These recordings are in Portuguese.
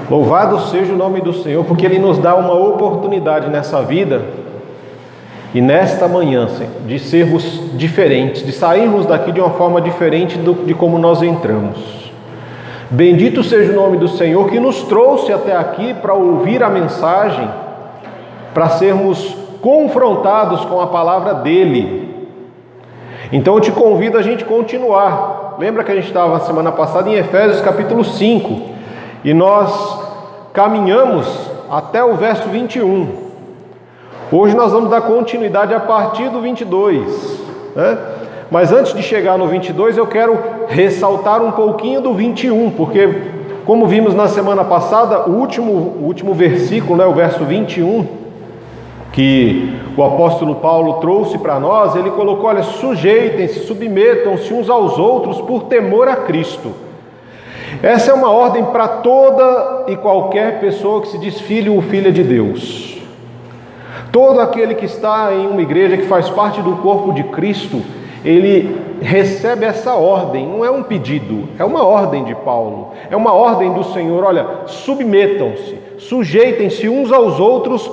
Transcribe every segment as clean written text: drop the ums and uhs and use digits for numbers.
Louvado seja o nome do Senhor, porque Ele nos dá uma oportunidade nessa vida e nesta manhã, de sermos diferentes, de sairmos daqui de uma forma diferente de como nós entramos. Bendito seja o nome do Senhor que nos trouxe até aqui para ouvir a mensagem, para sermos confrontados com a palavra dEle. Então eu te convido a gente continuar. Lembra que a gente estava semana passada em Efésios capítulo 5 e nós caminhamos até o verso 21. Hoje nós vamos dar continuidade a partir do 22, né? Mas antes de chegar no 22 eu quero ressaltar um pouquinho do 21, porque como vimos na semana passada, o último versículo, né, o verso 21, que o apóstolo Paulo trouxe para nós, ele colocou, olha, sujeitem-se, submetam-se uns aos outros por temor a Cristo. Essa é uma ordem para toda e qualquer pessoa que se diz filho ou filha de Deus. Todo aquele que está em uma igreja que faz parte do corpo de Cristo, ele recebe essa ordem, não é um pedido, é uma ordem de Paulo, é uma ordem do Senhor, olha, submetam-se, sujeitem-se uns aos outros,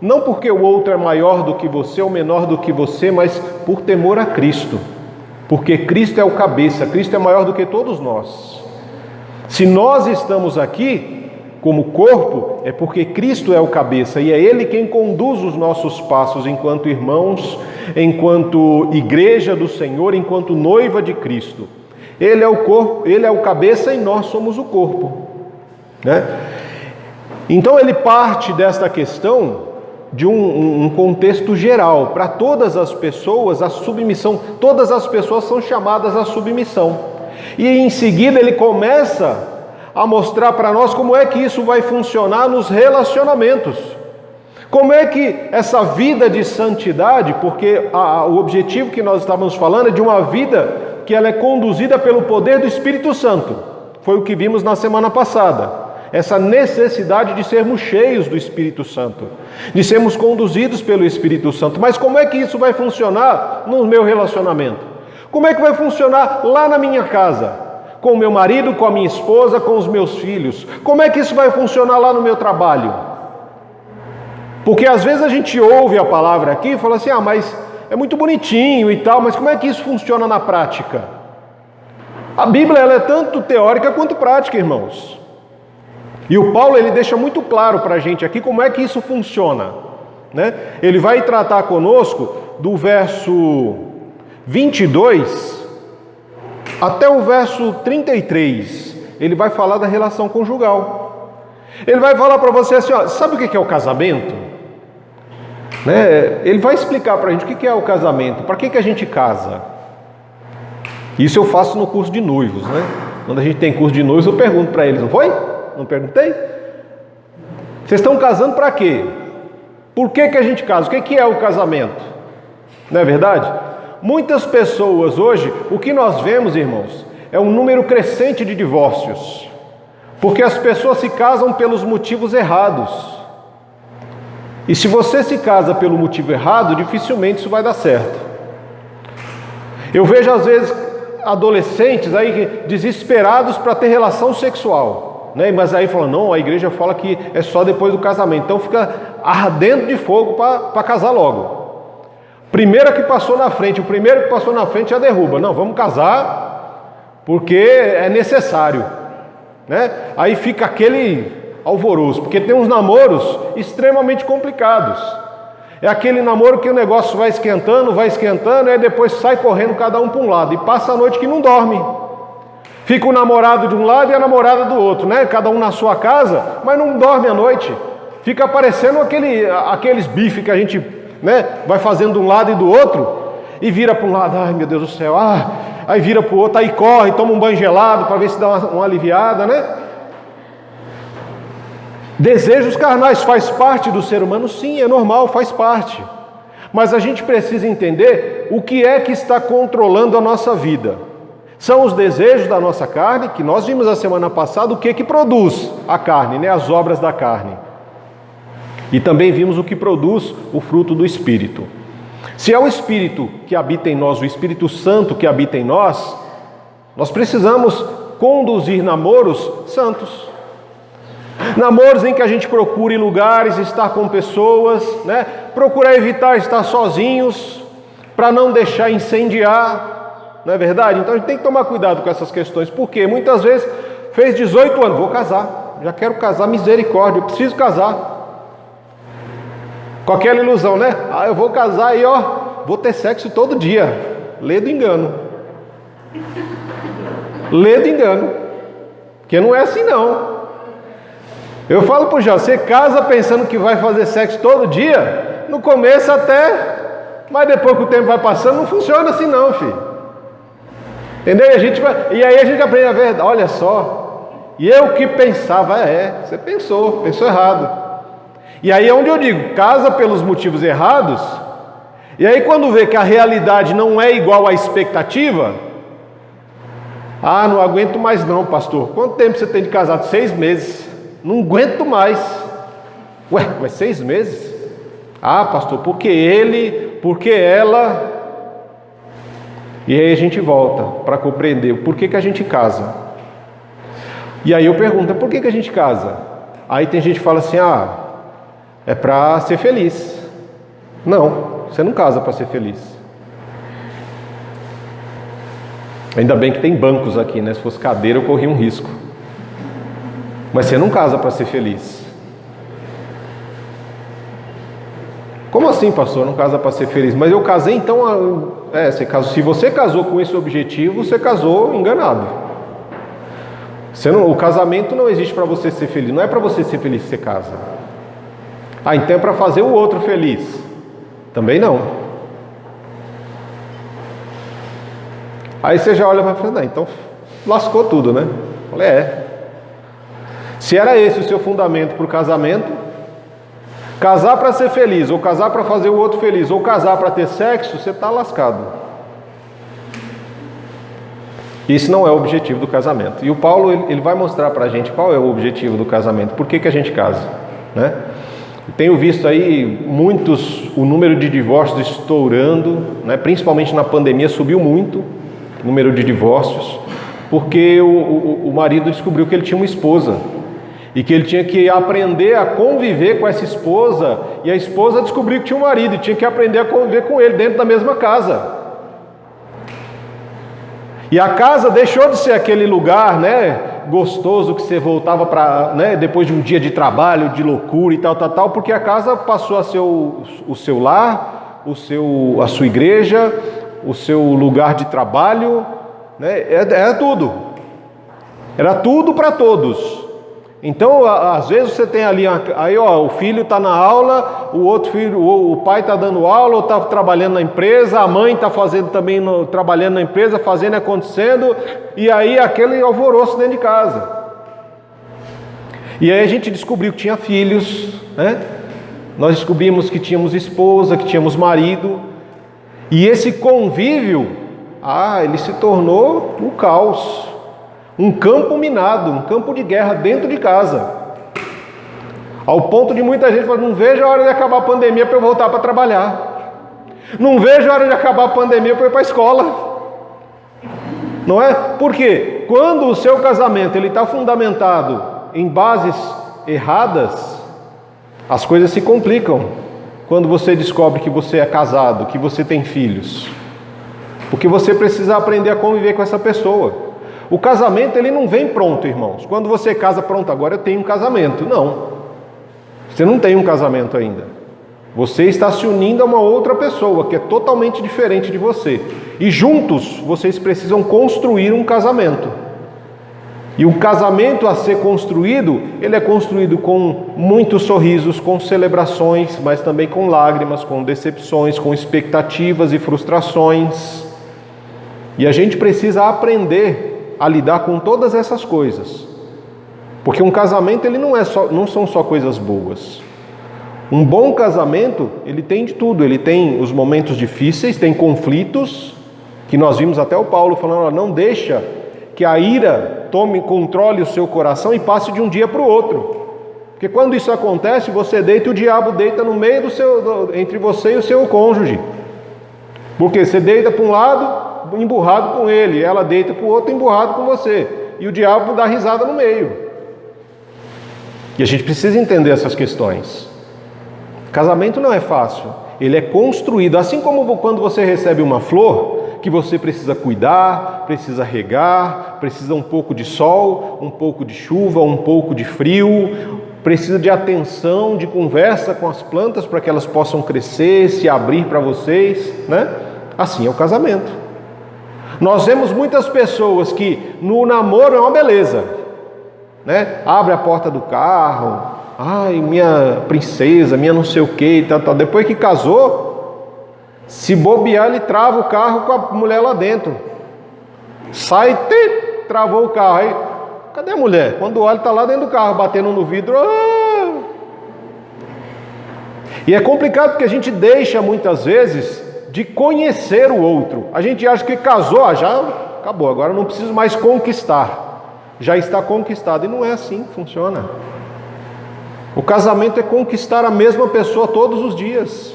não porque o outro é maior do que você ou menor do que você, mas por temor a Cristo, porque Cristo é o cabeça, Cristo é maior do que todos nós. Se nós estamos aqui como corpo, é porque Cristo é o cabeça e é Ele quem conduz os nossos passos enquanto irmãos, enquanto igreja do Senhor, enquanto noiva de Cristo. Ele é o corpo, Ele é o cabeça e nós somos o corpo, né? Então ele parte desta questão de um contexto geral, para todas as pessoas a submissão, todas as pessoas são chamadas à submissão. E em seguida ele começa a mostrar para nós como é que isso vai funcionar nos relacionamentos. Como é que essa vida de santidade, porque o objetivo que nós estávamos falando é de uma vida que ela é conduzida pelo poder do Espírito Santo. Foi o que vimos na semana passada. Essa necessidade de sermos cheios do Espírito Santo, de sermos conduzidos pelo Espírito Santo. Mas como é que isso vai funcionar no meu relacionamento? Como é que vai funcionar lá na minha casa? Com o meu marido, com a minha esposa, com os meus filhos? Como é que isso vai funcionar lá no meu trabalho? Porque às vezes a gente ouve a palavra aqui e fala assim, mas é muito bonitinho e tal, mas como é que isso funciona na prática? A Bíblia ela é tanto teórica quanto prática, irmãos. E o Paulo ele deixa muito claro para a gente aqui como é que isso funciona, né? Ele vai tratar conosco do verso 22 até o verso 33. Ele vai falar da relação conjugal. Ele vai falar para você assim, sabe o que é o casamento? Né? Ele vai explicar para a gente o que é o casamento, para que a gente casa. Isso eu faço no curso de noivos, né? Quando a gente tem curso de noivos eu pergunto para eles, não foi? Não perguntei? Vocês estão casando para quê? Por que a gente casa? O que é o casamento? Não é verdade? Muitas pessoas hoje, o que nós vemos, irmãos, é um número crescente de divórcios. Porque as pessoas se casam pelos motivos errados. E se você se casa pelo motivo errado, dificilmente isso vai dar certo. Eu vejo às vezes adolescentes aí desesperados para ter relação sexual. Mas aí fala, não, a igreja fala que é só depois do casamento, então fica ardendo de fogo para casar logo. Primeira que passou na frente, o primeiro que passou na frente já derruba. Não, vamos casar porque é necessário, né? Aí fica aquele alvoroço, porque tem uns namoros extremamente complicados. É aquele namoro que o negócio vai esquentando, e aí depois sai correndo cada um para um lado e passa a noite que não dorme. Fica o namorado de um lado e a namorada do outro, né? Cada um na sua casa, mas não dorme à noite. Fica aparecendo aqueles bifes que a gente, né, vai fazendo de um lado e do outro e vira para um lado, ai meu Deus do céu, aí vira para o outro, aí corre, toma um banho gelado para ver se dá uma aliviada, né? Desejos carnais faz parte do ser humano? Sim, é normal, faz parte. Mas a gente precisa entender o que é que está controlando a nossa vida. São os desejos da nossa carne, que nós vimos a semana passada o que produz a carne, né? As obras da carne. E também vimos o que produz o fruto do Espírito. Se é o Espírito que habita em nós, o Espírito Santo que habita em nós precisamos conduzir namoros santos. Namoros em que a gente procure lugares, estar com pessoas, né? Procurar evitar estar sozinhos, para não deixar incendiar, não é verdade? Então a gente tem que tomar cuidado com essas questões, porque muitas vezes fez 18 anos, vou casar, já quero casar, misericórdia, eu preciso casar. Com aquela ilusão, né? Eu vou casar e vou ter sexo todo dia. Lê do engano. Lê do engano. Porque não é assim não. Eu falo pro Jó, você casa pensando que vai fazer sexo todo dia, no começo até, mas depois que o tempo vai passando, não funciona assim não, filho. Entendeu? E aí a gente aprende a verdade, olha só. E eu que pensava, você pensou errado. E aí é onde eu digo, casa pelos motivos errados, e aí quando vê que a realidade não é igual à expectativa, não aguento mais não, pastor. Quanto tempo você tem de casado? 6 meses. Não aguento mais. Ué, mas 6 meses? Pastor, porque ele, porque ela. E aí a gente volta para compreender por que a gente casa. E aí eu pergunto, por que a gente casa? Aí tem gente que fala assim, é para ser feliz. Não, você não casa para ser feliz. Ainda bem que tem bancos aqui, né? Se fosse cadeira eu corria um risco. Mas você não casa para ser feliz. Como assim, pastor? Não casa para ser feliz? Mas eu casei, então... você casou. Se você casou com esse objetivo, você casou enganado. O casamento não existe para você ser feliz. Não é para você ser feliz que você casa. Então é para fazer o outro feliz. Também não. Aí você já olha para frente, então lascou tudo, né? Falei, Se era esse o seu fundamento para o casamento, casar para ser feliz, ou casar para fazer o outro feliz, ou casar para ter sexo, você está lascado. Isso não é o objetivo do casamento. E o Paulo ele vai mostrar para a gente qual é o objetivo do casamento, por que a gente casa, né? Tenho visto aí o número de divórcios estourando, né? Principalmente na pandemia subiu muito o número de divórcios, porque o marido descobriu que ele tinha uma esposa e que ele tinha que aprender a conviver com essa esposa, e a esposa descobriu que tinha um marido e tinha que aprender a conviver com ele dentro da mesma casa. E a casa deixou de ser aquele lugar, né, gostoso que você voltava para, né, depois de um dia de trabalho, de loucura e tal, porque a casa passou a ser o seu lar, a sua igreja, o seu lugar de trabalho, né, era tudo. Era tudo para todos. Então, às vezes você tem ali, o filho está na aula, o outro filho, o pai está dando aula, ou está trabalhando na empresa, a mãe está fazendo também, trabalhando na empresa, fazendo e acontecendo, e aí aquele alvoroço dentro de casa. E aí a gente descobriu que tinha filhos, né? Nós descobrimos que tínhamos esposa, que tínhamos marido, e esse convívio, ele se tornou um caos. Um campo minado, um campo de guerra dentro de casa. Ao ponto de muita gente falar, não vejo a hora de acabar a pandemia para eu voltar para trabalhar. Não vejo a hora de acabar a pandemia para eu ir para a escola. Não é? Porque quando o seu casamento está fundamentado em bases erradas, as coisas se complicam. Quando você descobre que você é casado, que você tem filhos. Porque você precisa aprender a conviver com essa pessoa. O casamento ele não vem pronto, irmãos. Quando você casa, pronto, agora eu tenho um casamento. Não. Você não tem um casamento ainda. Você está se unindo a uma outra pessoa que é totalmente diferente de você. E juntos vocês precisam construir um casamento. E o casamento a ser construído, ele é construído com muitos sorrisos, com celebrações, mas também com lágrimas, com decepções, com expectativas e frustrações. E a gente precisa aprender a lidar com todas essas coisas, porque um casamento ele não são só coisas boas. Um bom casamento ele tem de tudo, ele tem os momentos difíceis, tem conflitos, que nós vimos até o Paulo falando, não deixa que a ira controle o seu coração e passe de um dia para o outro, porque quando isso acontece, você deita e o diabo deita no meio entre você e o seu cônjuge, porque você deita para um lado emburrado com ele, ela deita para o outro emburrado com você, e o diabo dá risada no meio. E a gente precisa entender essas questões. Casamento não é fácil, ele é construído, assim como quando você recebe uma flor, que você precisa cuidar, precisa regar, precisa um pouco de sol, um pouco de chuva, um pouco de frio, precisa de atenção, de conversa com as plantas para que elas possam crescer, se abrir para vocês, né? Assim é o casamento. Nós vemos muitas pessoas que no namoro é uma beleza, né? Abre a porta do carro, ai, minha princesa, minha não sei o que, tal. Depois que casou, se bobear, ele trava o carro com a mulher lá dentro. Sai, travou o carro. Aí, cadê a mulher? Quando olha, está lá dentro do carro, batendo no vidro. E é complicado porque a gente deixa muitas vezes de conhecer o outro. A gente acha que casou, já acabou, agora não preciso mais conquistar. Já está conquistado. E não é assim que funciona. O casamento é conquistar a mesma pessoa todos os dias.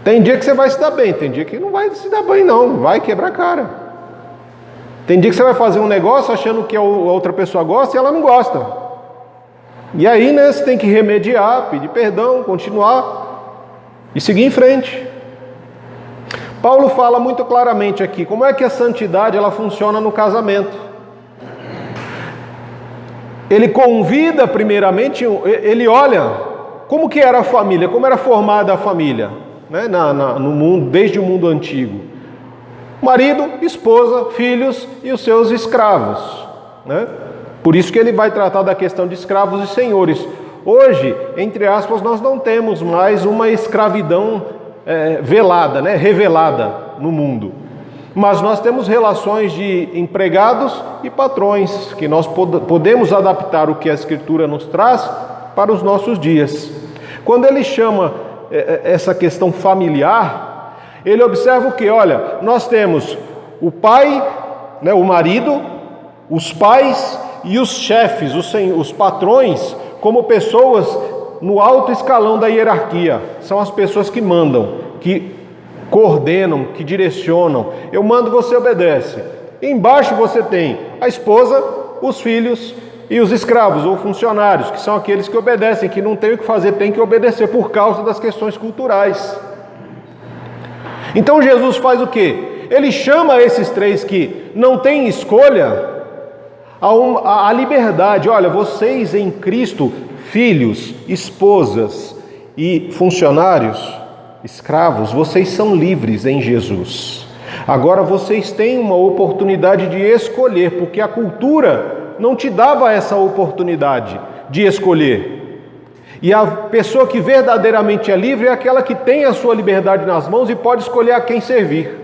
Tem dia que você vai se dar bem, tem dia que não vai se dar bem não, vai quebrar a cara. Tem dia que você vai fazer um negócio achando que a outra pessoa gosta e ela não gosta. E aí, né, você tem que remediar, pedir perdão, continuar e seguir em frente. Paulo fala muito claramente aqui como é que a santidade ela funciona no casamento. Ele convida primeiramente, ele olha como que era a família, como era formada a família, né, no mundo, desde o mundo antigo. Marido, esposa, filhos e os seus escravos, né? Por isso que ele vai tratar da questão de escravos e senhores. Hoje, entre aspas, nós não temos mais uma escravidão velada, né, revelada no mundo. Mas nós temos relações de empregados e patrões, que nós podemos adaptar o que a Escritura nos traz para os nossos dias. Quando ele chama essa questão familiar, ele observa o que? Olha, nós temos o pai, né, o marido, os pais e os chefes, os patrões, como pessoas no alto escalão da hierarquia. São as pessoas que mandam, que coordenam, que direcionam. Eu mando, você obedece. Embaixo você tem a esposa, os filhos e os escravos ou funcionários, que são aqueles que obedecem, que não tem o que fazer, tem que obedecer por causa das questões culturais. Então Jesus faz o quê? Ele chama esses três que não têm escolha a liberdade. Olha, vocês em Cristo, filhos, esposas e funcionários, escravos, vocês são livres em Jesus. Agora vocês têm uma oportunidade de escolher, porque a cultura não te dava essa oportunidade de escolher. E a pessoa que verdadeiramente é livre é aquela que tem a sua liberdade nas mãos e pode escolher a quem servir.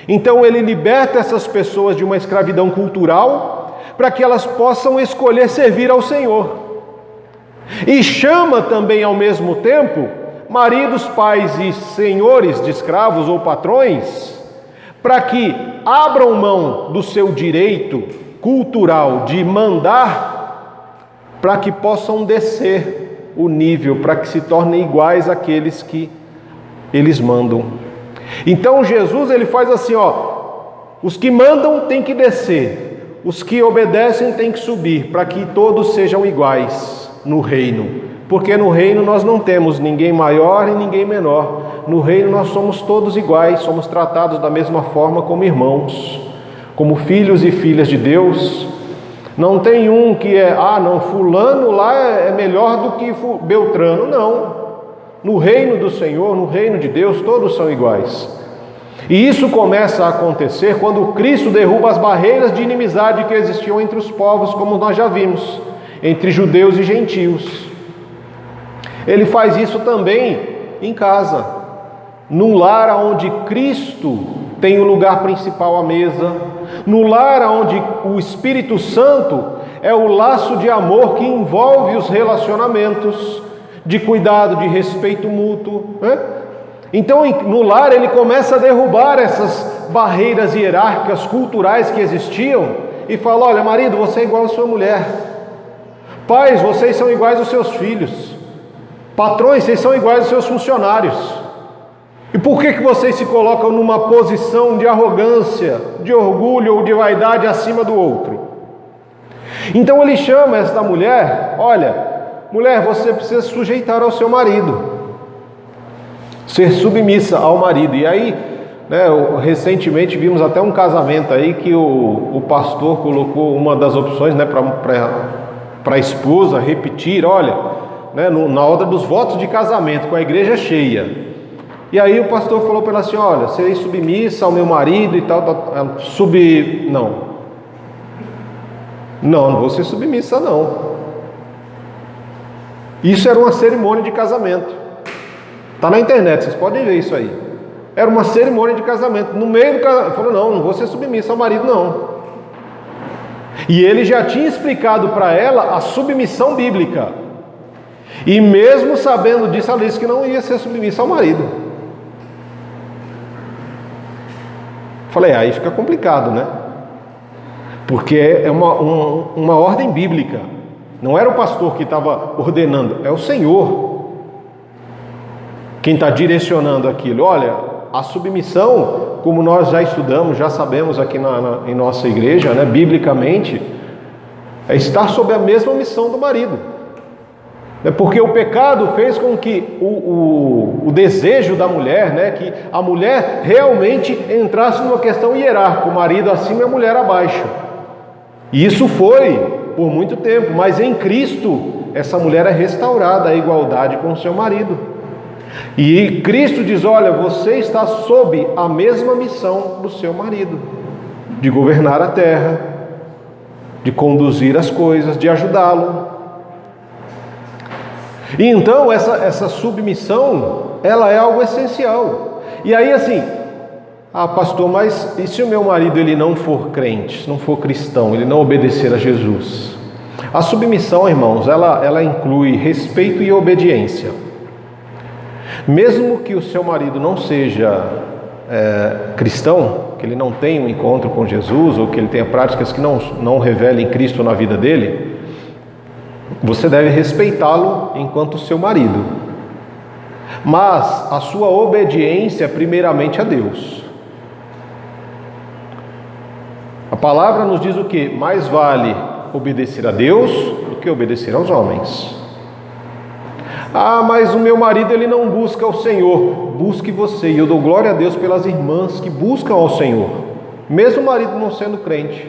Então ele liberta essas pessoas de uma escravidão cultural para que elas possam escolher servir ao Senhor. E chama também ao mesmo tempo maridos, pais e senhores de escravos ou patrões para que abram mão do seu direito cultural de mandar, para que possam descer o nível, para que se tornem iguais àqueles que eles mandam. Então Jesus ele faz assim, os que mandam têm que descer, os que obedecem têm que subir, para que todos sejam iguais no reino. Porque no reino nós não temos ninguém maior e ninguém menor. No reino nós somos todos iguais, somos tratados da mesma forma como irmãos, como filhos e filhas de Deus. Não tem um que fulano lá é melhor do que Beltrano, não. No reino do Senhor, no reino de Deus, todos são iguais. E isso começa a acontecer quando Cristo derruba as barreiras de inimizade que existiam entre os povos, como nós já vimos, entre judeus e gentios. Ele faz isso também em casa, num lar onde Cristo tem o lugar principal à mesa, no lar onde o Espírito Santo é o laço de amor que envolve os relacionamentos, de cuidado, de respeito mútuo, né? Então no lar ele começa a derrubar essas barreiras hierárquicas, culturais que existiam e fala, olha marido, você é igual à sua mulher, pais, vocês são iguais aos seus filhos, patrões, vocês são iguais aos seus funcionários. E por que vocês se colocam numa posição de arrogância, de orgulho ou de vaidade acima do outro? Então ele chama esta mulher: olha, mulher, você precisa se sujeitar ao seu marido, ser submissa ao marido. E aí, né, recentemente vimos até um casamento aí que o pastor colocou uma das opções, né, para a esposa repetir, olha, né, na hora dos votos de casamento, com a igreja cheia. E aí o pastor falou para ela assim: olha, serei submissa ao meu marido e tal. Não vou ser submissa não. Isso era uma cerimônia de casamento. Está na internet, vocês podem ver isso aí. Era uma cerimônia de casamento. No meio do casamento, falou: não vou ser submissa ao marido não. E ele já tinha explicado para ela a submissão bíblica. E mesmo sabendo disso, ela disse que não ia ser submissa ao marido. Falei: aí fica complicado, né? Porque é uma ordem bíblica. Não era o pastor que estava ordenando, é o Senhor quem está direcionando aquilo. Olha, a submissão, como nós já estudamos, já sabemos aqui em nossa igreja, né, biblicamente, é estar sob a mesma missão do marido. Porque o pecado fez com que o desejo da mulher, né, que a mulher realmente entrasse numa questão hierárquica, o marido acima e a mulher abaixo. E isso foi por muito tempo, mas em Cristo essa mulher é restaurada à igualdade com o seu marido. E Cristo diz: olha, você está sob a mesma missão do seu marido, de governar a terra, de conduzir as coisas, de ajudá-lo. E então essa submissão, ela é algo essencial. E aí assim: pastor, mas e se o meu marido ele não for crente, se não for cristão, ele não obedecer a Jesus? A submissão, irmãos, ela inclui respeito e obediência. Mesmo que o seu marido não seja cristão, que ele não tenha um encontro com Jesus, ou que ele tenha práticas que não revelem Cristo na vida dele, você deve respeitá-lo enquanto seu marido. Mas a sua obediência primeiramente a Deus. A palavra nos diz o quê? Mais vale obedecer a Deus do que obedecer aos homens. Mas o meu marido ele não busca o Senhor. Busque você. E eu dou glória a Deus pelas irmãs que buscam ao Senhor, mesmo o marido não sendo crente,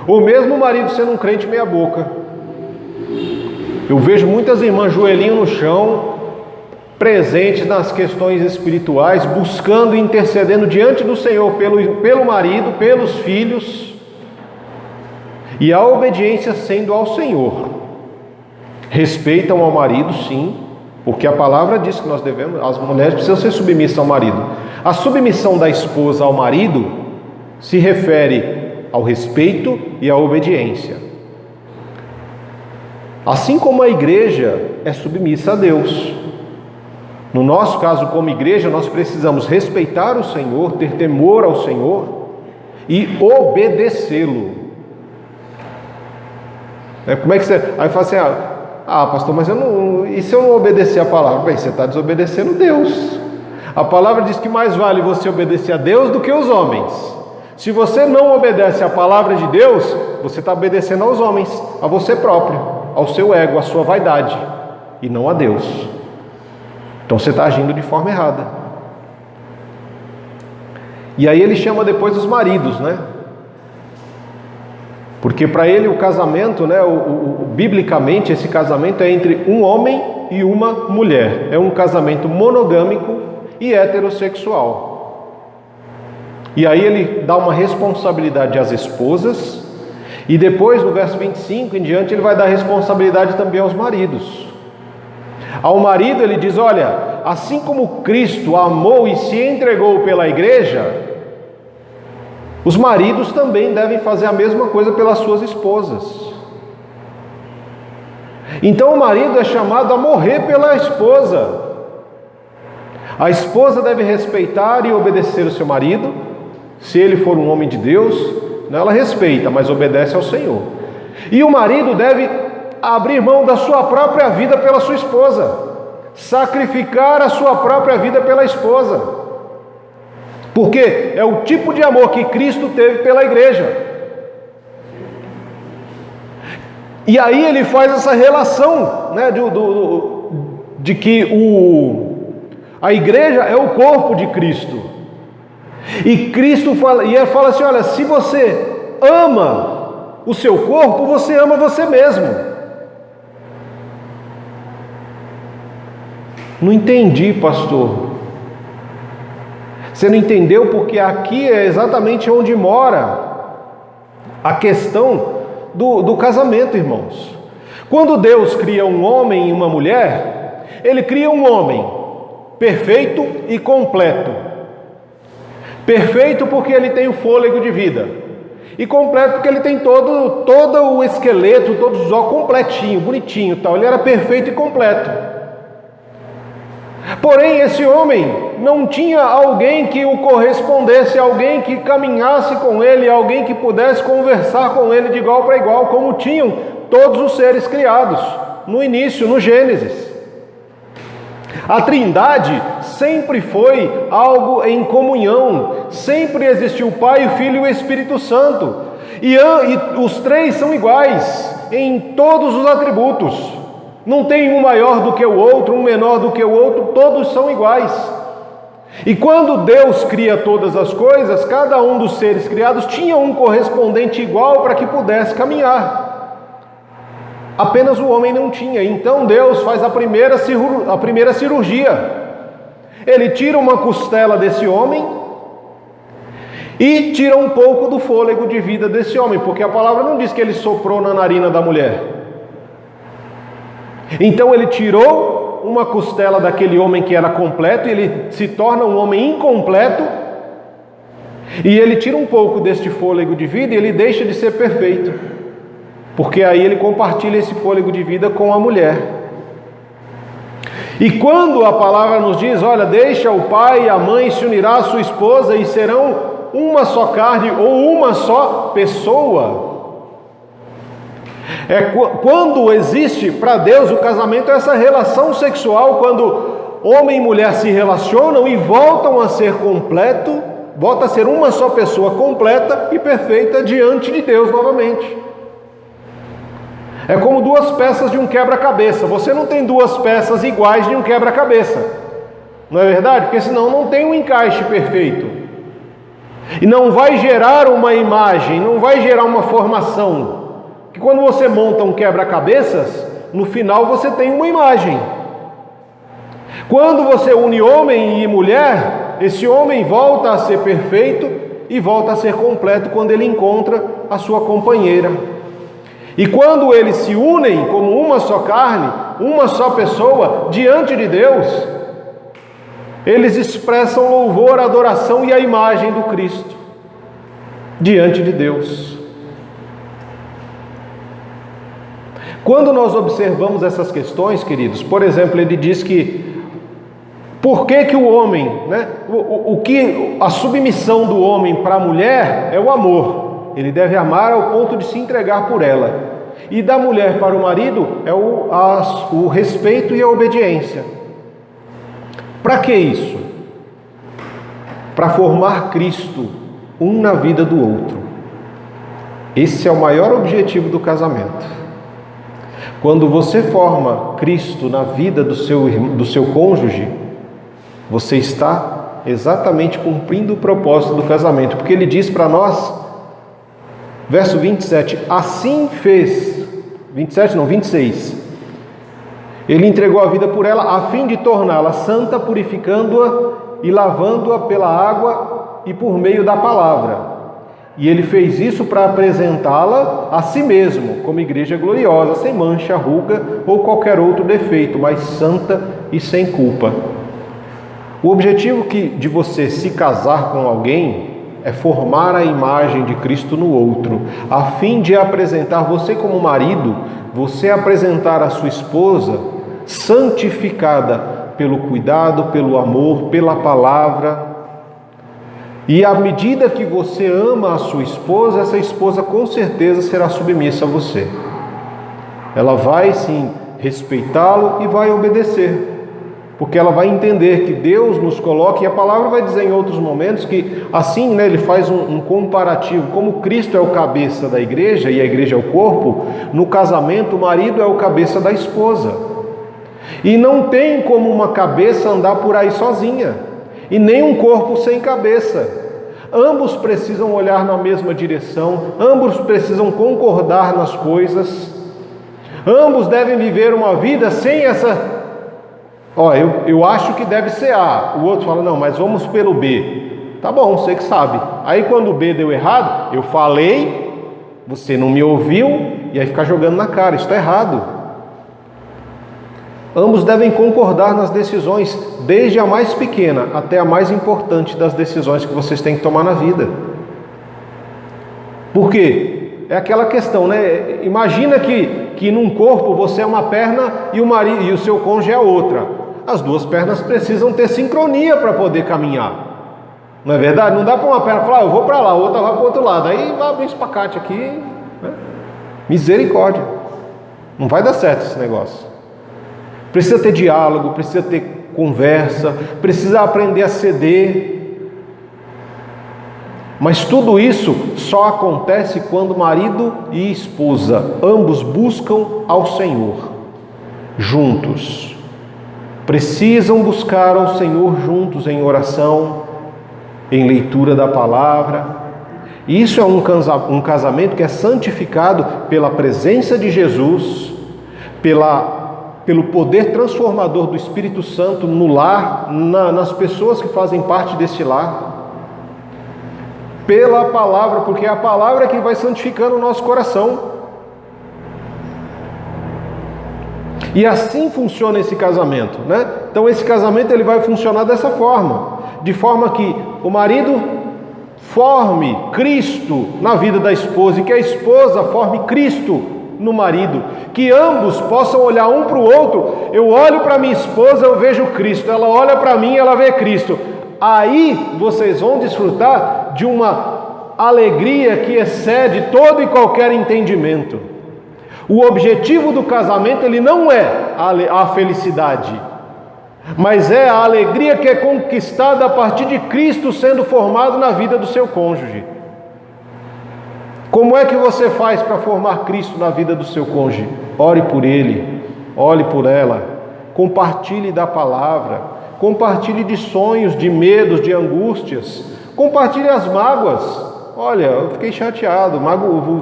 ou mesmo o marido sendo um crente meia boca. Eu vejo muitas irmãs joelhinho no chão, presentes nas questões espirituais, buscando e intercedendo diante do Senhor pelo marido, pelos filhos, e a obediência sendo ao Senhor. Respeitam ao marido, sim, porque a palavra diz que as mulheres precisam ser submissas ao marido. A submissão da esposa ao marido se refere ao respeito e à obediência. Assim como a igreja é submissa a Deus. No nosso caso, como igreja, nós precisamos respeitar o Senhor, ter temor ao Senhor e obedecê-lo. Como é que você... Aí fala assim: pastor, mas e se eu não obedecer a palavra? Bem, você está desobedecendo Deus. A palavra diz que mais vale você obedecer a Deus do que os homens. Se você não obedece a palavra de Deus, você está obedecendo aos homens, a você próprio, ao seu ego, à sua vaidade, e não a Deus. Então você está agindo de forma errada. E aí ele chama depois os maridos, né? Porque para ele o casamento, né, biblicamente esse casamento é entre um homem e uma mulher. É um casamento monogâmico e heterossexual. E aí ele dá uma responsabilidade às esposas, e depois no verso 25 em diante ele vai dar responsabilidade também aos maridos. Ao marido ele diz: olha, assim como Cristo amou e se entregou pela igreja, os maridos também devem fazer a mesma coisa pelas suas esposas. Então o marido é chamado a morrer pela esposa. A esposa deve respeitar e obedecer o seu marido. Se ele for um homem de Deus, ela respeita, mas obedece ao Senhor. E o marido deve abrir mão da sua própria vida pela sua esposa, sacrificar a sua própria vida pela esposa, porque é o tipo de amor que Cristo teve pela igreja. E aí ele faz essa relação, né, de que a igreja é o corpo de Cristo. E Cristo fala, e ele fala assim: olha, se você ama o seu corpo, você ama você mesmo. Não entendi, pastor. Você não entendeu porque aqui é exatamente onde mora a questão do casamento, irmãos. Quando Deus cria um homem e uma mulher, Ele cria um homem perfeito e completo. Perfeito porque ele tem o fôlego de vida, e completo porque ele tem todo o esqueleto, todos os ossos completinho, bonitinho, tal. Ele era perfeito e completo. Porém, esse homem não tinha alguém que o correspondesse, alguém que caminhasse com ele, alguém que pudesse conversar com ele de igual para igual, como tinham todos os seres criados no início, no Gênesis. A Trindade sempre foi algo em comunhão, sempre existiu o Pai, o Filho e o Espírito Santo, e os três são iguais em todos os atributos. Não tem um maior do que o outro, um menor do que o outro, todos são iguais. E quando Deus cria todas as coisas, cada um dos seres criados tinha um correspondente igual para que pudesse caminhar. Apenas o homem não tinha. Então Deus faz a primeira cirurgia. Ele tira uma costela desse homem e tira um pouco do fôlego de vida desse homem, porque a palavra não diz que ele soprou na narina da mulher. Então ele tirou uma costela daquele homem que era completo, e ele se torna um homem incompleto, e ele tira um pouco deste fôlego de vida e ele deixa de ser perfeito, porque aí ele compartilha esse fôlego de vida com a mulher. E quando a palavra nos diz: olha, deixa o pai e a mãe, se unirá à sua esposa e serão uma só carne, ou uma só pessoa, quando existe para Deus o casamento, é essa relação sexual, quando homem e mulher se relacionam e voltam a ser completo, volta a ser uma só pessoa completa e perfeita diante de Deus novamente. É como duas peças de um quebra-cabeça. Você não tem duas peças iguais de um quebra-cabeça, não é verdade? Porque senão não tem um encaixe perfeito, e não vai gerar uma imagem, não vai gerar uma formação. Que quando você monta um quebra-cabeças, no final você tem uma imagem. Quando você une homem e mulher, esse homem volta a ser perfeito e volta a ser completo quando ele encontra a sua companheira. E quando eles se unem como uma só carne, uma só pessoa, diante de Deus, eles expressam louvor, adoração e a imagem do Cristo diante de Deus. Quando nós observamos essas questões, queridos, por exemplo, ele diz que por que o homem, né, a submissão do homem para a mulher é o amor. Ele deve amar ao ponto de se entregar por ela. E da mulher para o marido é o respeito e a obediência. Para que isso? Para formar Cristo um na vida do outro. Esse é o maior objetivo do casamento. Quando você forma Cristo na vida do seu cônjuge, você está exatamente cumprindo o propósito do casamento, porque ele diz para nós, verso 27, assim fez, 26, ele entregou a vida por ela, a fim de torná-la santa, purificando-a e lavando-a pela água e por meio da palavra. E ele fez isso para apresentá-la a si mesmo, como igreja gloriosa, sem mancha, ruga ou qualquer outro defeito, mas santa e sem culpa. O objetivo de você se casar com alguém é formar a imagem de Cristo no outro, a fim de apresentar você como marido, você apresentar a sua esposa santificada pelo cuidado, pelo amor, pela palavra. E à medida que você ama a sua esposa, essa esposa com certeza será submissa a você. Ela vai sim respeitá-lo e vai obedecer. porque ela vai entender que Deus nos coloca, e a palavra vai dizer em outros momentos que assim, né, ele faz um comparativo, como Cristo é o cabeça da igreja e a igreja é o corpo, no casamento o marido é o cabeça da esposa, e não tem como uma cabeça andar por aí sozinha, e nem um corpo sem cabeça. Ambos precisam olhar na mesma direção, ambos precisam concordar nas coisas, ambos devem viver uma vida sem essa... eu acho que deve ser A. O outro fala, não, mas vamos pelo B. Tá bom, você que sabe. Aí quando o B deu errado, eu falei, você não me ouviu, e aí ficar jogando na cara, isso está errado. Ambos devem concordar nas decisões, desde a mais pequena até a mais importante das decisões que vocês têm que tomar na vida. Por quê? É aquela questão, né? Imagina que num corpo você é uma perna e o seu cônjuge é a outra. As duas pernas precisam ter sincronia para poder caminhar. Não é verdade? Não dá para uma perna falar, eu vou para lá, a outra vai para o outro lado. Aí vai abrir um espacate aqui. Né? Misericórdia. Não vai dar certo esse negócio. Precisa ter diálogo, precisa ter conversa, precisa aprender a ceder. Mas tudo isso só acontece quando marido e esposa, ambos buscam ao Senhor, juntos. Precisam buscar ao Senhor juntos em oração, em leitura da palavra. Isso é um casamento que é santificado pela presença de Jesus, pelo poder transformador do Espírito Santo no lar, nas pessoas que fazem parte desse lar, pela palavra, porque é a palavra que vai santificando o nosso coração. E assim funciona esse casamento, né? Então esse casamento ele vai funcionar dessa forma, de forma que o marido forme Cristo na vida da esposa e que a esposa forme Cristo no marido, que ambos possam olhar um para o outro. Eu olho para minha esposa, eu vejo Cristo, ela olha para mim, ela vê Cristo. Aí vocês vão desfrutar de uma alegria que excede todo e qualquer entendimento. O objetivo do casamento ele não é a felicidade, mas é a alegria que é conquistada a partir de Cristo sendo formado na vida do seu cônjuge. Como é que você faz para formar Cristo na vida do seu cônjuge? Ore por ele, ore por ela, compartilhe da palavra, compartilhe de sonhos, de medos, de angústias, compartilhe as mágoas. Olha, eu fiquei chateado,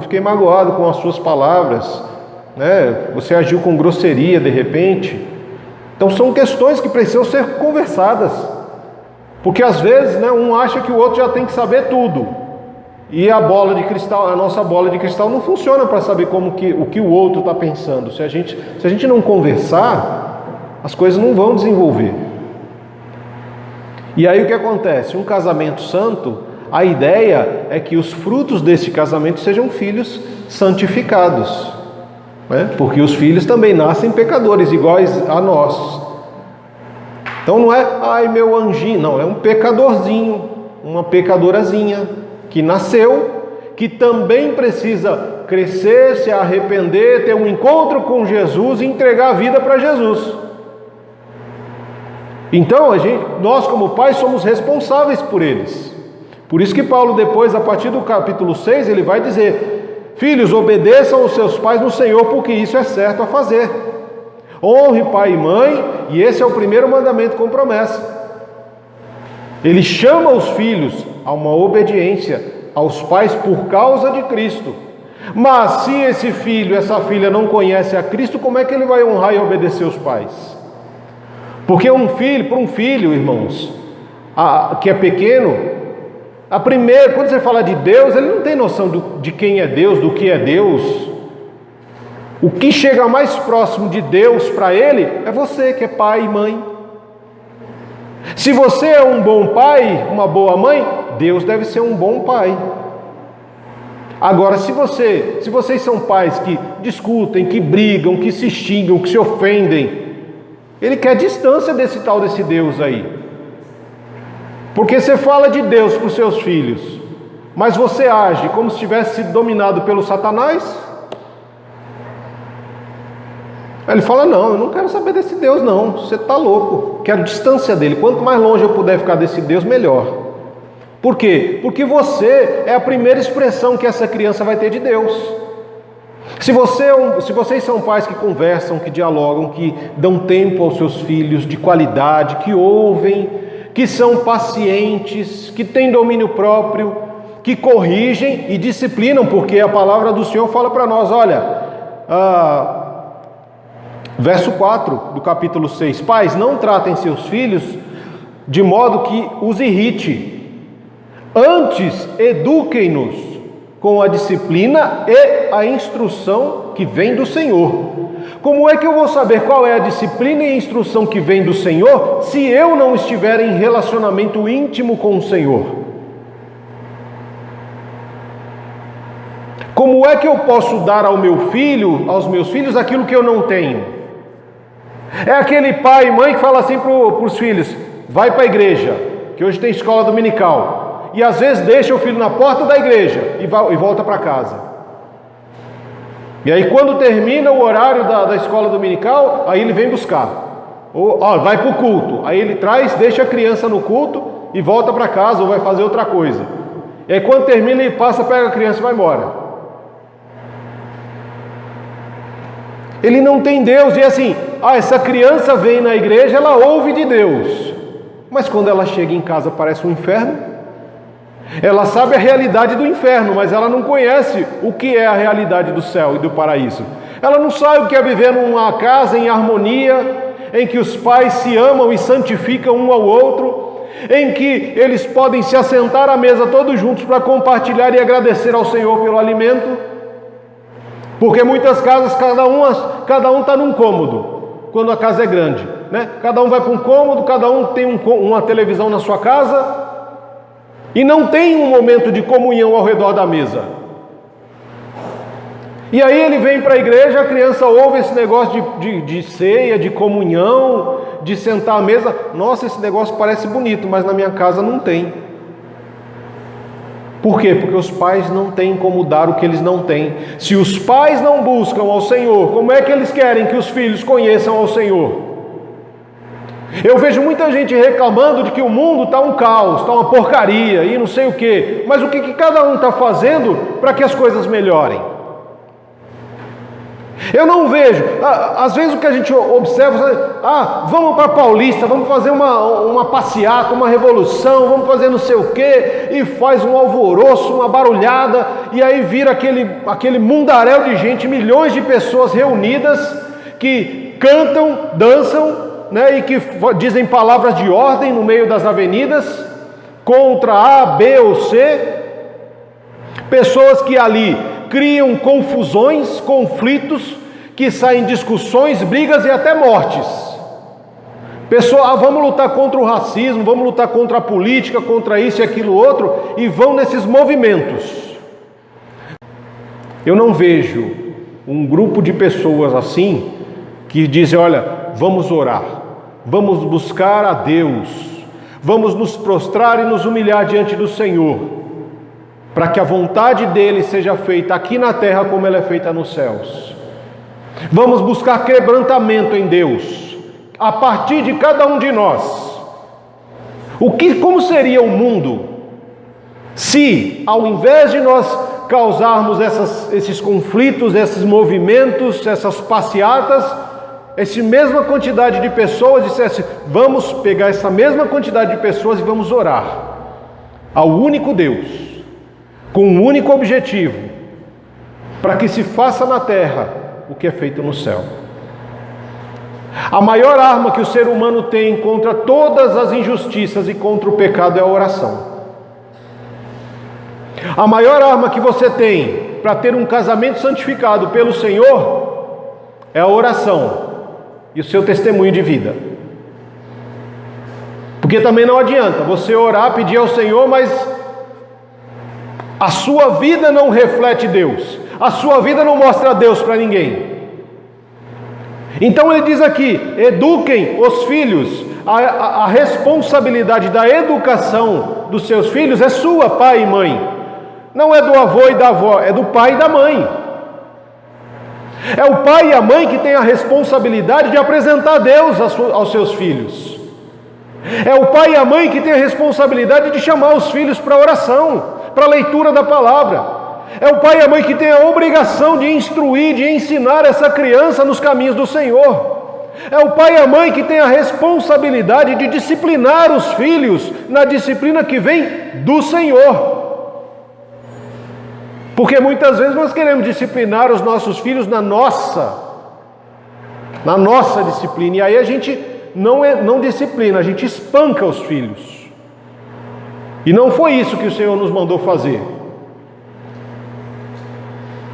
fiquei magoado com as suas palavras, né? Você agiu com grosseria de repente. Então são questões que precisam ser conversadas, porque às vezes, né, um acha que o outro já tem que saber tudo. E a nossa bola de cristal não funciona para saber o que o outro está pensando. Se a gente não conversar, as coisas não vão desenvolver. E aí o que acontece? Um casamento santo, a ideia é que os frutos desse casamento sejam filhos santificados, né? Porque os filhos também nascem pecadores, iguais a nós. Então não é, ai meu anjinho, não, é um pecadorzinho, uma pecadorazinha, que nasceu, que também precisa crescer, se arrepender, ter um encontro com Jesus e entregar a vida para Jesus. Então nós como pais somos responsáveis por eles. Por isso que Paulo depois, a partir do capítulo 6, ele vai dizer: filhos, obedeçam aos seus pais no Senhor, porque isso é certo a fazer. Honre pai e mãe, e esse é o primeiro mandamento com promessa. Ele chama os filhos a uma obediência aos pais por causa de Cristo. Mas se esse filho, essa filha não conhece a Cristo, como é que ele vai honrar e obedecer os pais? Porque para um filho, irmãos, que é pequeno, quando você fala de Deus, ele não tem noção de quem é Deus, do que é Deus. O que chega mais próximo de Deus para ele é você, que é pai e mãe. Se você é um bom pai, uma boa mãe, Deus deve ser um bom pai. Agora, se vocês são pais que discutem, que brigam, que se xingam, que se ofendem, ele quer distância desse Deus aí. Porque você fala de Deus para os seus filhos, mas você age como se tivesse sido dominado pelo Satanás. Aí ele fala: não, eu não quero saber desse Deus não, você está louco, quero distância dele, quanto mais longe eu puder ficar desse Deus, melhor. Por quê? Porque você é a primeira expressão que essa criança vai ter de Deus. Se vocês são pais que conversam, que dialogam, que dão tempo aos seus filhos de qualidade, que ouvem, que são pacientes, que têm domínio próprio, que corrigem e disciplinam, porque a palavra do Senhor fala para nós, olha, verso 4 do capítulo 6, pais, não tratem seus filhos de modo que os irrite, antes eduquem-nos com a disciplina e a instrução que vem do Senhor. Como é que eu vou saber qual é a disciplina e a instrução que vem do Senhor, se eu não estiver em relacionamento íntimo com o Senhor? Como é que eu posso dar aos meus filhos, aquilo que eu não tenho? É aquele pai e mãe que fala assim para os filhos: vai para a igreja, que hoje tem escola dominical. E às vezes deixa o filho na porta da igreja e volta para casa. E aí quando termina o horário da escola dominical, aí ele vem buscar. Ou vai para o culto. Aí ele deixa a criança no culto e volta para casa ou vai fazer outra coisa. E aí quando termina ele passa, pega a criança e vai embora. Ele não tem Deus. E assim, essa criança vem na igreja, ela ouve de Deus. Mas quando ela chega em casa parece um inferno. Ela sabe a realidade do inferno, mas ela não conhece o que é a realidade do céu e do paraíso. Ela não sabe o que é viver numa casa em harmonia, em que os pais se amam e santificam um ao outro, em que eles podem se assentar à mesa todos juntos para compartilhar e agradecer ao Senhor pelo alimento. Porque muitas casas, cada um está num cômodo, quando a casa é grande, né? Cada um vai para um cômodo, cada um tem uma televisão na sua casa, e não tem um momento de comunhão ao redor da mesa. E aí ele vem para a igreja, a criança ouve esse negócio de ceia, de comunhão, de sentar à mesa. Nossa, esse negócio parece bonito, mas na minha casa não tem. Por quê? Porque os pais não têm como dar o que eles não têm. Se os pais não buscam ao Senhor, como é que eles querem que os filhos conheçam ao Senhor? Eu vejo muita gente reclamando de que o mundo está um caos, está uma porcaria e não sei o quê. Mas o que cada um está fazendo para que as coisas melhorem? Eu não vejo. Às vezes o que a gente observa, vamos para Paulista, vamos fazer uma passeata, uma revolução, vamos fazer não sei o quê, e faz um alvoroço, uma barulhada, e aí vira aquele mundaréu de gente, milhões de pessoas reunidas, que cantam, dançam, né, e que dizem palavras de ordem no meio das avenidas, contra A, B ou C, pessoas que ali criam confusões, conflitos, que saem discussões, brigas e até mortes. Pessoas, vamos lutar contra o racismo, vamos lutar contra a política, contra isso e aquilo outro, e vão nesses movimentos. Eu não vejo um grupo de pessoas assim, que dizem, olha, vamos orar, vamos buscar a Deus, vamos nos prostrar e nos humilhar diante do Senhor, para que a vontade dele seja feita aqui na terra como ela é feita nos céus. Vamos buscar quebrantamento em Deus, a partir de cada um de nós. Como seria o mundo se, ao invés de nós causarmos esses conflitos, esses movimentos, essas passeatas, essa mesma quantidade de pessoas dissesse, vamos pegar essa mesma quantidade de pessoas e vamos orar ao único Deus, com um único objetivo, para que se faça na terra o que é feito no céu. A maior arma que o ser humano tem contra todas as injustiças e contra o pecado é a oração. A maior arma que você tem para ter um casamento santificado pelo Senhor é a oração e o seu testemunho de vida. Porque também não adianta você orar, pedir ao Senhor, mas a sua vida não reflete Deus, a sua vida não mostra Deus para ninguém. Então ele diz aqui, eduquem os filhos. A responsabilidade da educação dos seus filhos é sua, pai e mãe. Não é do avô e da avó, é do pai e da mãe. É o pai e a mãe que têm a responsabilidade de apresentar Deus aos seus filhos. É o pai e a mãe que têm a responsabilidade de chamar os filhos para a oração, para a leitura da palavra. É o pai e a mãe que têm a obrigação de instruir, de ensinar essa criança nos caminhos do Senhor. É o pai e a mãe que têm a responsabilidade de disciplinar os filhos na disciplina que vem do Senhor. Porque muitas vezes nós queremos disciplinar os nossos filhos na nossa disciplina, e aí a gente não disciplina, a gente espanca os filhos. E não foi isso que o Senhor nos mandou fazer.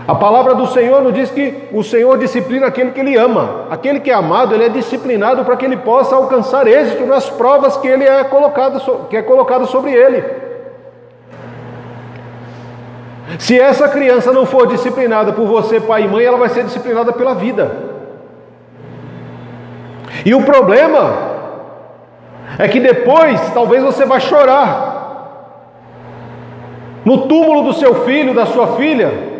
A palavra do Senhor nos diz que o Senhor disciplina aquele que Ele ama. Aquele que é amado, ele é disciplinado para que ele possa alcançar êxito nas provas que é colocado sobre ele. Se essa criança não for disciplinada por você, pai e mãe, ela vai ser disciplinada pela vida. E o problema é que depois, talvez você vai chorar no túmulo do seu filho, da sua filha,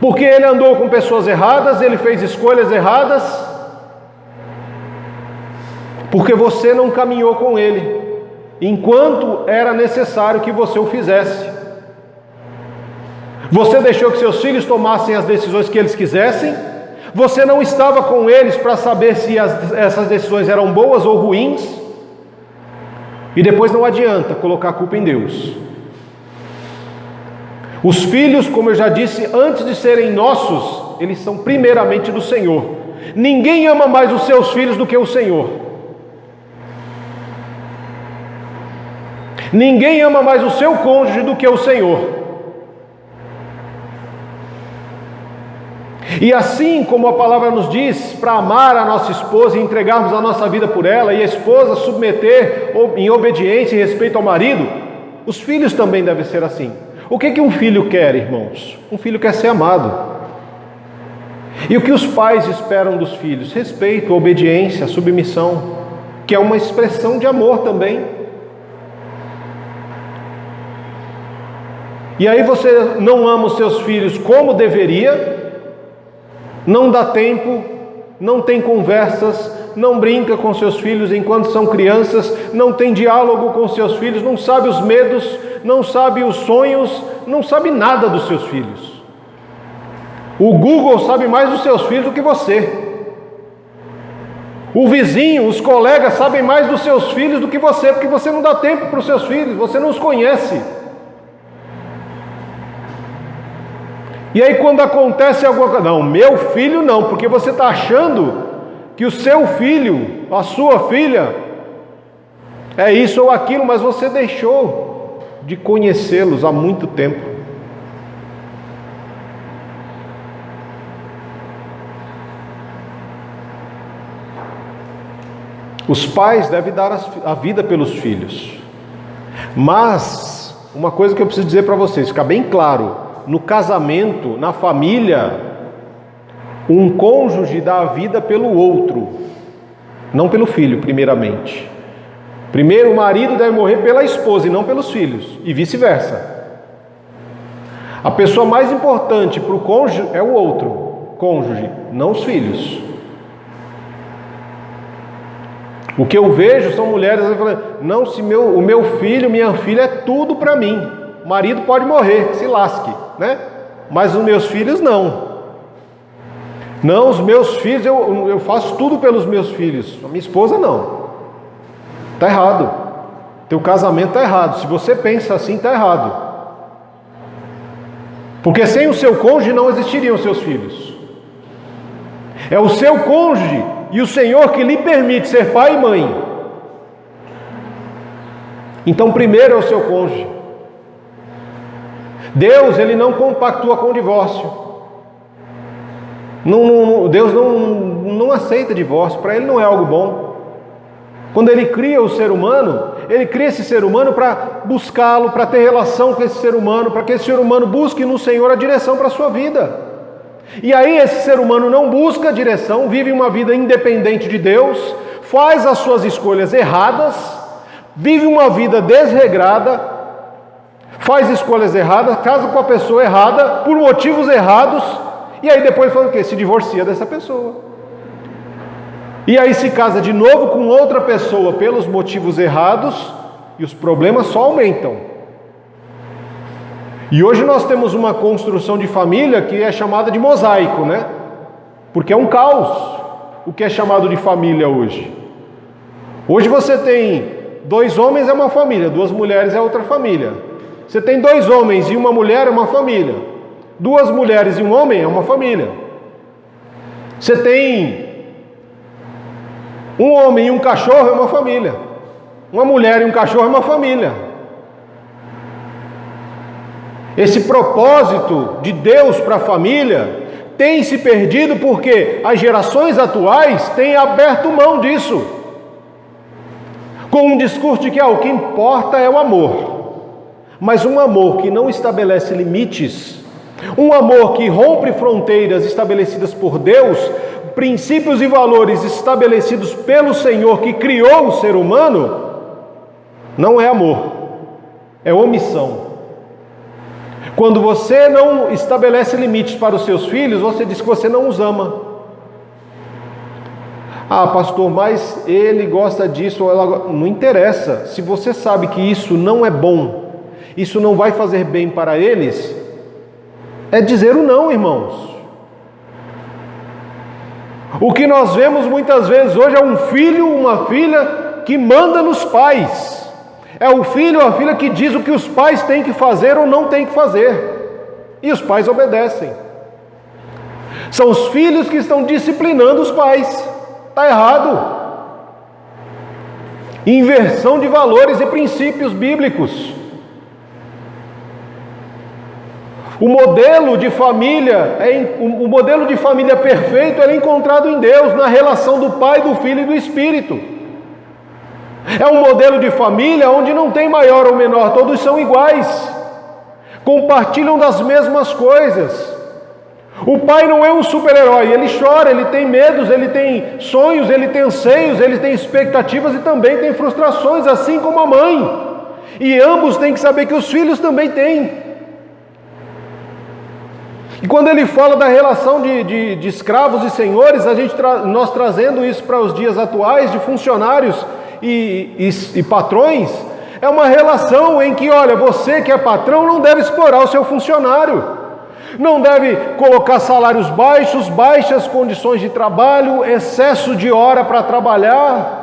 porque ele andou com pessoas erradas, ele fez escolhas erradas, porque você não caminhou com ele, enquanto era necessário que você o fizesse. Você deixou que seus filhos tomassem as decisões que eles quisessem. Você não estava com eles para saber se essas decisões eram boas ou ruins. E depois não adianta colocar a culpa em Deus. Os filhos, como eu já disse, antes de serem nossos, eles são primeiramente do Senhor. Ninguém ama mais os seus filhos do que o Senhor. Ninguém ama mais o seu cônjuge do que o Senhor. E assim como a palavra nos diz para amar a nossa esposa e entregarmos a nossa vida por ela, e a esposa submeter em obediência e respeito ao marido, os filhos também devem ser assim. O que um filho quer, irmãos? Um filho quer ser amado. E o que os pais esperam dos filhos? Respeito, obediência, submissão, que é uma expressão de amor também. E aí você não ama os seus filhos como deveria, não dá tempo, não tem conversas, não brinca com seus filhos enquanto são crianças, não tem diálogo com seus filhos, não sabe os medos, não sabe os sonhos, não sabe nada dos seus filhos. O Google sabe mais dos seus filhos do que você. O vizinho, os colegas sabem mais dos seus filhos do que você, porque você não dá tempo para os seus filhos, você não os conhece. E aí quando acontece alguma coisa, não, meu filho não, porque você está achando que o seu filho, a sua filha, é isso ou aquilo, mas você deixou de conhecê-los há muito tempo. Os pais devem dar a vida pelos filhos, mas uma coisa que eu preciso dizer para vocês, ficar bem claro: no casamento, na família, um cônjuge dá a vida pelo outro, não pelo filho, primeiramente. Primeiro o marido deve morrer pela esposa e não pelos filhos, e vice-versa. A pessoa mais importante para o cônjuge é o outro cônjuge, não os filhos. O que eu vejo são mulheres falando: não, se o meu filho, minha filha é tudo para mim. O marido pode morrer, se lasque, né? Mas os meus filhos não. Não, os meus filhos, eu faço tudo pelos meus filhos. A minha esposa não. Está errado. Teu casamento está errado. Se você pensa assim, está errado. Porque sem o seu cônjuge não existiriam seus filhos. É o seu cônjuge e o Senhor que lhe permite ser pai e mãe. Então primeiro é o seu cônjuge. Deus, Ele não compactua com o divórcio. Deus não aceita divórcio, para Ele não é algo bom. Quando Ele cria o ser humano, Ele cria esse ser humano para buscá-lo, para ter relação com esse ser humano, para que esse ser humano busque no Senhor a direção para a sua vida. E aí esse ser humano não busca a direção, vive uma vida independente de Deus, faz as suas escolhas erradas, vive uma vida desregrada, faz escolhas erradas, casa com a pessoa errada, por motivos errados, E aí depois faz o quê? Se divorcia dessa pessoa. E aí se casa de novo com outra pessoa pelos motivos errados e os problemas só aumentam. E hoje nós temos uma construção de família que é chamada de mosaico, né? Porque é um caos o que é chamado de família hoje. Hoje você tem 2 homens é uma família, 2 mulheres é outra família. Você tem 2 homens e uma mulher é uma família. 2 mulheres e um homem é uma família. Você tem um homem e um cachorro é uma família. Uma mulher e um cachorro é uma família. Esse propósito de Deus para a família tem se perdido porque as gerações atuais têm aberto mão disso, com um discurso de que o que importa é o amor, mas um amor que não estabelece limites, um amor que rompe fronteiras estabelecidas por Deus, princípios e valores estabelecidos pelo Senhor que criou o ser humano, não é amor, é omissão. Quando você não estabelece limites para os seus filhos, você diz que você não os ama. Ah, pastor, mas ele gosta disso ou ela... Não interessa. Se você sabe que isso não é bom, isso não vai fazer bem para eles, é dizer o não, irmãos. O que nós vemos muitas vezes hoje é um filho, uma filha que manda nos pais. É o filho ou a filha que diz o que os pais têm que fazer ou não têm que fazer. E os pais obedecem. São os filhos que estão disciplinando os pais. Está errado. Inversão de valores e princípios bíblicos. O modelo de família perfeito é encontrado em Deus, na relação do Pai, do Filho e do Espírito. É um modelo de família onde não tem maior ou menor, todos são iguais, compartilham das mesmas coisas. O pai não é um super-herói, ele chora, ele tem medos, ele tem sonhos, ele tem anseios, ele tem expectativas e também tem frustrações, assim como a mãe. E ambos têm que saber que os filhos também têm. E quando ele fala da relação de escravos e senhores, nós trazendo isso para os dias atuais, de funcionários e patrões, é uma relação em que, olha, você que é patrão não deve explorar o seu funcionário, não deve colocar salários baixos, baixas condições de trabalho, excesso de hora para trabalhar.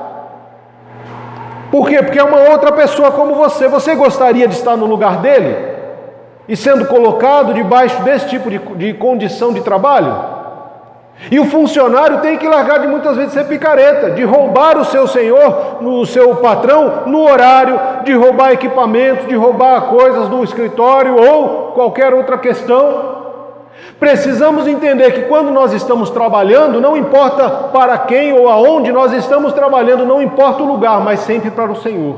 Por quê? Porque é uma outra pessoa como você. Você gostaria de estar no lugar dele e sendo colocado debaixo desse tipo de condição de trabalho? E o funcionário tem que largar de muitas vezes ser picareta, de roubar o seu senhor, o seu patrão, no horário, de roubar equipamentos, de roubar coisas do escritório ou qualquer outra questão. Precisamos entender que quando nós estamos trabalhando, não importa para quem ou aonde nós estamos trabalhando, não importa o lugar, mas sempre para o Senhor.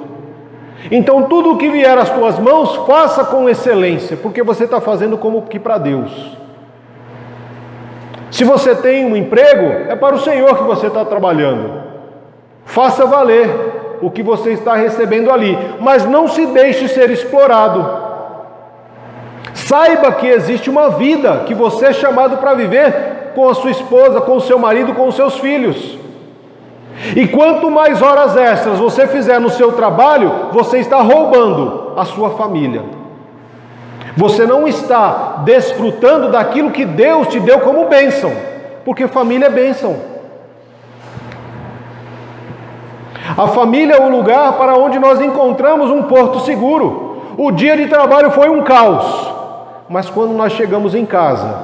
Então tudo o que vier às tuas mãos, faça com excelência, porque você está fazendo como que para Deus. Se você tem um emprego, é para o Senhor que você está trabalhando. Faça valer o que você está recebendo ali, mas não se deixe ser explorado. Saiba que existe uma vida que você é chamado para viver com a sua esposa, com o seu marido, com os seus filhos. E quanto mais horas extras você fizer no seu trabalho, você está roubando a sua família. Você não está desfrutando daquilo que Deus te deu como bênção, porque família é bênção. A família é o lugar para onde nós encontramos um porto seguro. O dia de trabalho foi um caos, mas quando nós chegamos em casa,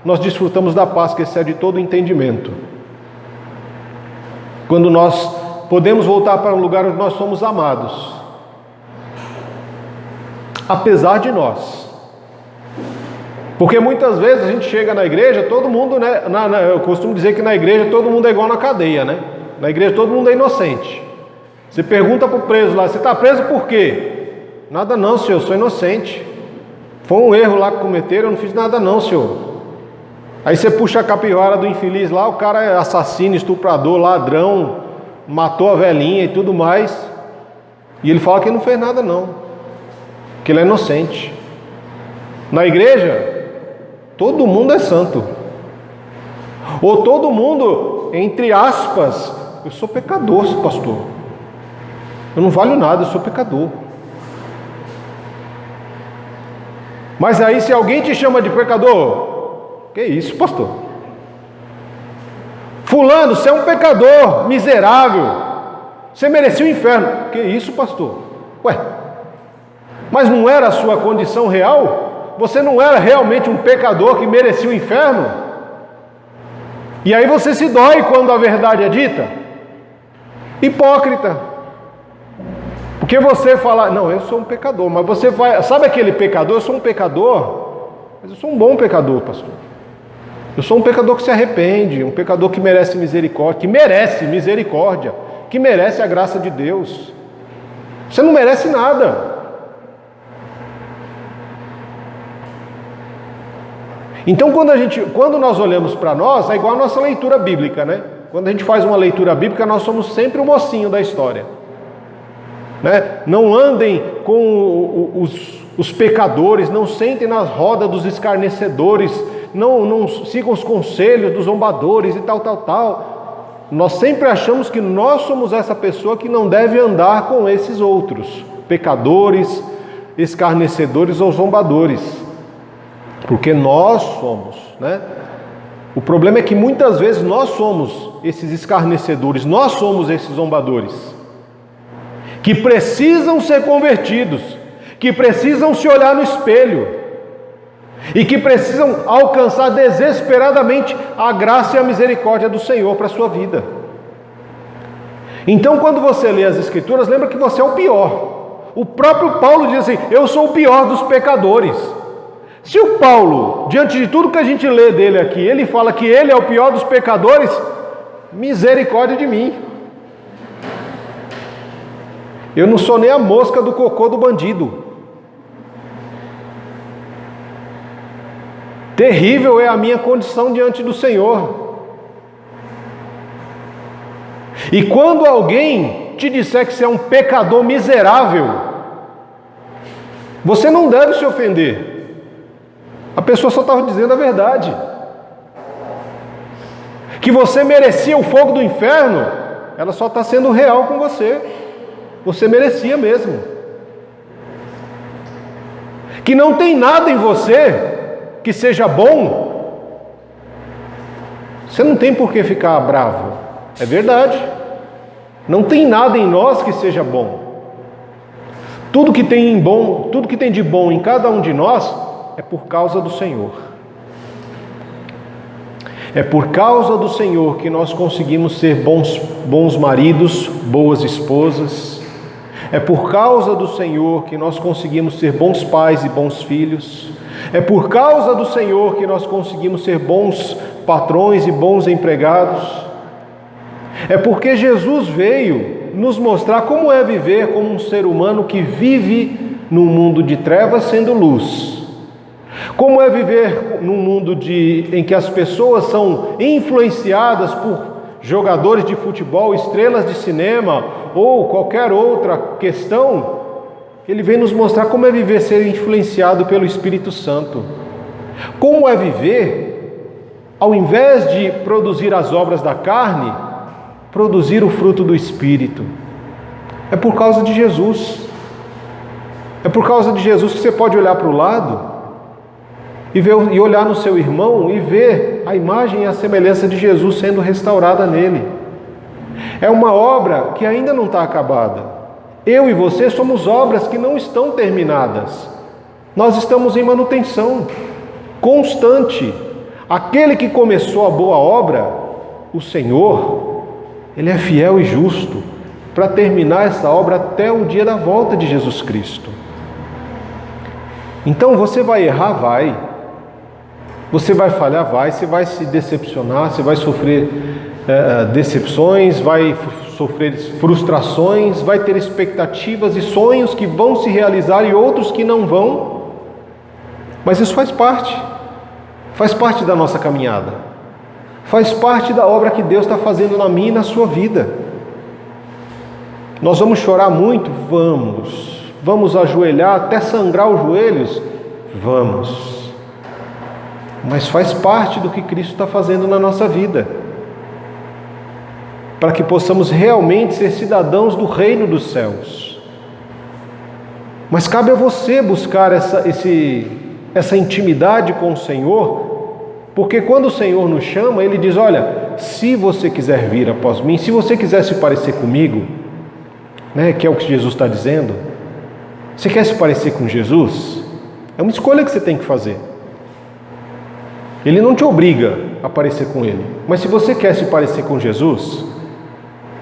nós desfrutamos da paz que excede todo entendimento. Quando nós podemos voltar para um lugar onde nós somos amados, apesar de nós. Porque muitas vezes a gente chega na igreja, todo mundo, né? Eu costumo dizer que na igreja todo mundo é igual na cadeia, né? Na igreja todo mundo é inocente. Você pergunta para o preso lá, você está preso por quê? Nada não, senhor, eu sou inocente. Foi um erro lá que cometeram, eu não fiz nada não, senhor. Aí você puxa a capivara do infeliz lá, o cara é assassino, estuprador, ladrão, matou a velhinha e tudo mais. E ele fala que ele não fez nada não, que ele é inocente. Na igreja, todo mundo é santo. Ou todo mundo, entre aspas, eu sou pecador, pastor. Eu não valho nada, eu sou pecador. Mas aí se alguém te chama de pecador, que isso, pastor? Fulano, você é um pecador miserável, você merecia o inferno. Que isso, pastor? Ué, mas não era a sua condição real? Você não era realmente um pecador que merecia o inferno? E aí você se dói quando a verdade é dita? Hipócrita. Porque você fala, não, eu sou um pecador, mas você vai, sabe aquele pecador? Eu sou um pecador, mas eu sou um bom pecador, pastor. Eu sou um pecador que se arrepende, um pecador que merece misericórdia, que merece a graça de Deus. Você não merece nada. Então quando nós olhamos para nós, é igual a nossa leitura bíblica, né? Quando a gente faz uma leitura bíblica, nós somos sempre o mocinho da história. Né? Não andem com os pecadores, não sentem na roda dos escarnecedores, não sigam os conselhos dos zombadores e tal. Nós sempre achamos que nós somos essa pessoa que não deve andar com esses outros, pecadores, escarnecedores ou zombadores, porque nós somos, né? O problema é que muitas vezes nós somos esses escarnecedores, nós somos esses zombadores, que precisam ser convertidos, que precisam se olhar no espelho e que precisam alcançar desesperadamente a graça e a misericórdia do Senhor para a sua vida. Então, quando você lê as Escrituras, lembra que você é o pior. O próprio Paulo diz assim: eu sou o pior dos pecadores. Se o Paulo, diante de tudo que a gente lê dele aqui, ele fala que ele é o pior dos pecadores, misericórdia de mim. Eu não sou nem a mosca do cocô do bandido. Terrível é a minha condição diante do Senhor. E quando alguém te disser que você é um pecador miserável, você não deve se ofender. A pessoa só estava dizendo a verdade. Que você merecia o fogo do inferno, ela só está sendo real com você. Você merecia mesmo. Que não tem nada em você que seja bom, você não tem por que ficar bravo. É verdade. Não tem nada em nós que seja bom. Tudo que tem de bom em cada um de nós é por causa do Senhor. É por causa do Senhor que nós conseguimos ser bons maridos, boas esposas. É por causa do Senhor que nós conseguimos ser bons pais e bons filhos. É por causa do Senhor que nós conseguimos ser bons patrões e bons empregados. É porque Jesus veio nos mostrar como é viver como um ser humano que vive num mundo de trevas sendo luz. Como é viver num mundo em que as pessoas são influenciadas por jogadores de futebol, estrelas de cinema ou qualquer outra questão. Ele vem nos mostrar como é viver ser influenciado pelo Espírito Santo. Como é viver, ao invés de produzir as obras da carne, produzir o fruto do Espírito. É por causa de Jesus. É por causa de Jesus que você pode olhar para o lado e olhar no seu irmão e ver a imagem e a semelhança de Jesus sendo restaurada nele. É uma obra que ainda não está acabada. Eu e você somos obras que não estão terminadas. Nós estamos em manutenção constante. Aquele que começou a boa obra, o Senhor, Ele é fiel e justo para terminar essa obra até o dia da volta de Jesus Cristo. Então você vai errar? Vai. Você vai falhar? Vai. Você vai se decepcionar, você vai sofrer decepções, vai sofrer frustrações, vai ter expectativas e sonhos que vão se realizar e outros que não vão. Mas isso faz parte da nossa caminhada, faz parte da obra que Deus está fazendo na minha e na sua vida. Nós vamos chorar muito? Vamos ajoelhar até sangrar os joelhos? mas faz parte do que Cristo está fazendo na nossa vida, para que possamos realmente ser cidadãos do reino dos céus. Mas cabe a você buscar essa intimidade com o Senhor, porque quando o Senhor nos chama, Ele diz: olha, se você quiser vir após mim, se você quiser se parecer comigo, né, que é o que Jesus está dizendo, você quer se parecer com Jesus? É uma escolha que você tem que fazer. Ele não te obriga a parecer com Ele, mas se você quer se parecer com Jesus,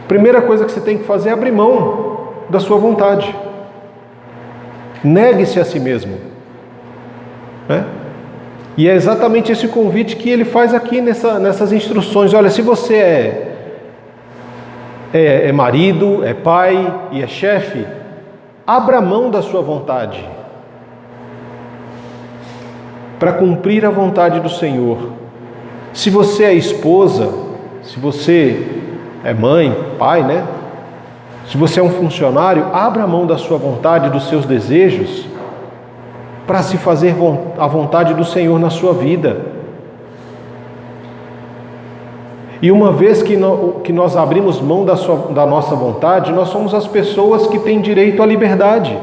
a primeira coisa que você tem que fazer é abrir mão da sua vontade. Negue-se a si mesmo, né? E é exatamente esse convite que ele faz aqui nessas instruções. Olha, se você é marido, é pai e é chefe, abra mão da sua vontade para cumprir a vontade do Senhor. Se você é esposa, se você é mãe, pai, né? Se você é um funcionário, abra mão da sua vontade, dos seus desejos, para se fazer a vontade do Senhor na sua vida. E uma vez que nós abrimos mão da nossa vontade, nós somos as pessoas que têm direito à liberdade.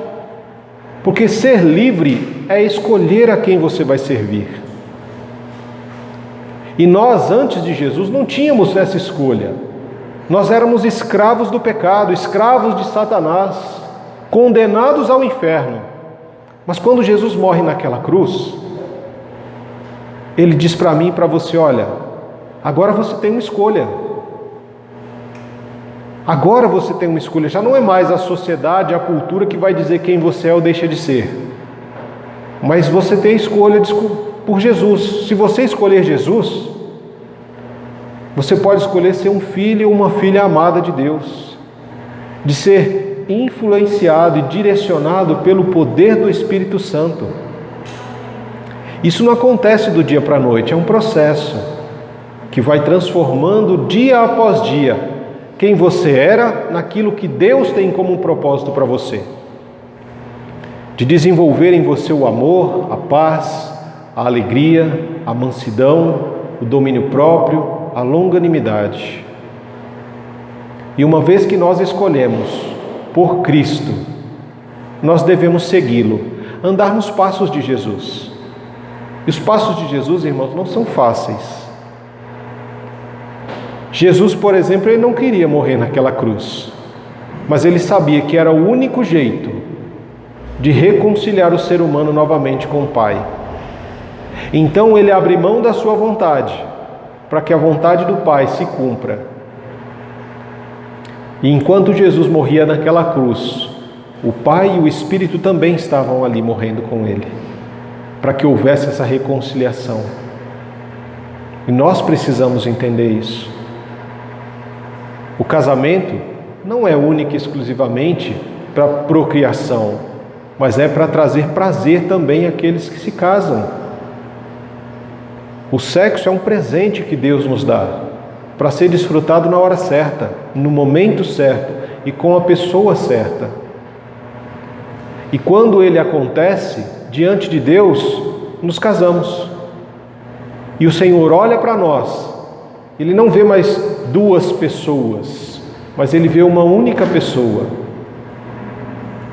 Porque ser livre é escolher a quem você vai servir. E nós, antes de Jesus, não tínhamos essa escolha. Nós éramos escravos do pecado, escravos de Satanás, condenados ao inferno. Mas quando Jesus morre naquela cruz, Ele diz para mim e para você: olha, agora você tem uma escolha. Agora você tem uma escolha. Já não é mais a sociedade, a cultura que vai dizer quem você é ou deixa de ser. Mas você tem a escolha por Jesus. Se você escolher Jesus, você pode escolher ser um filho ou uma filha amada de Deus, de ser influenciado e direcionado pelo poder do Espírito Santo. Isso não acontece do dia para a noite, é um processo que vai transformando dia após dia quem você era naquilo que Deus tem como um propósito para você, de desenvolver em você o amor, a paz, a alegria, a mansidão, o domínio próprio, a longanimidade. E uma vez que nós escolhemos por Cristo, nós devemos segui-lo, andar nos passos de Jesus. E os passos de Jesus, irmãos, não são fáceis. Jesus, por exemplo, ele não queria morrer naquela cruz, mas ele sabia que era o único jeito de reconciliar o ser humano novamente com o Pai. Então ele abre mão da sua vontade, para que a vontade do Pai se cumpra. E enquanto Jesus morria naquela cruz, o Pai e o Espírito também estavam ali morrendo com Ele, para que houvesse essa reconciliação. E nós precisamos entender isso. O casamento não é único e exclusivamente para procriação, mas é para trazer prazer também àqueles que se casam. O sexo é um presente que Deus nos dá, para ser desfrutado na hora certa, no momento certo e com a pessoa certa. E quando ele acontece, diante de Deus, nos casamos. E o Senhor olha para nós, Ele não vê mais duas pessoas, mas Ele vê uma única pessoa.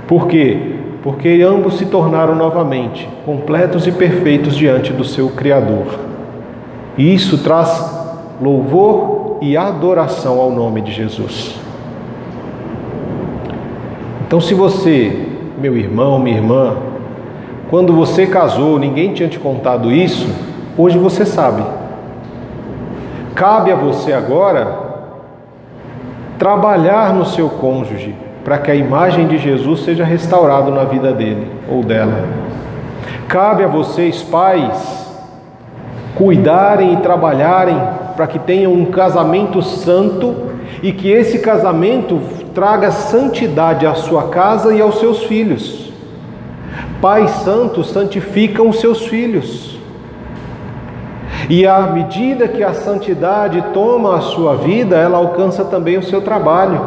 Por quê? Porque ambos se tornaram novamente completos e perfeitos diante do seu Criador. E isso traz louvor e adoração ao nome de Jesus. Então, se você, meu irmão, minha irmã, quando você casou, ninguém tinha te contado isso, hoje você sabe. Cabe a você agora trabalhar no seu cônjuge para que a imagem de Jesus seja restaurada na vida dele ou dela. Cabe a vocês, pais, cuidarem e trabalharem para que tenham um casamento santo e que esse casamento traga santidade à sua casa e aos seus filhos. Pais santos santificam os seus filhos. E à medida que a santidade toma a sua vida, ela alcança também o seu trabalho.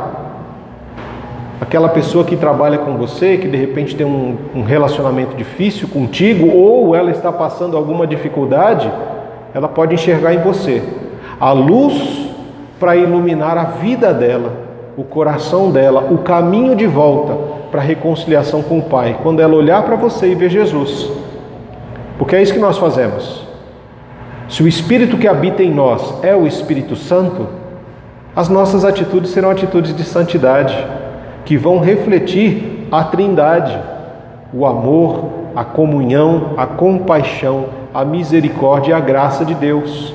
aquela pessoa que trabalha com você, que de repente tem um relacionamento difícil contigo, ou ela está passando alguma dificuldade, ela pode enxergar em você a luz para iluminar a vida dela, o coração dela, o caminho de volta para a reconciliação com o Pai, quando ela olhar para você e ver Jesus. Porque é isso que nós fazemos. Se o Espírito que habita em nós é o Espírito Santo, as nossas atitudes serão atitudes de santidade, que vão refletir a Trindade, o amor, a comunhão, a compaixão, a misericórdia e a graça de Deus,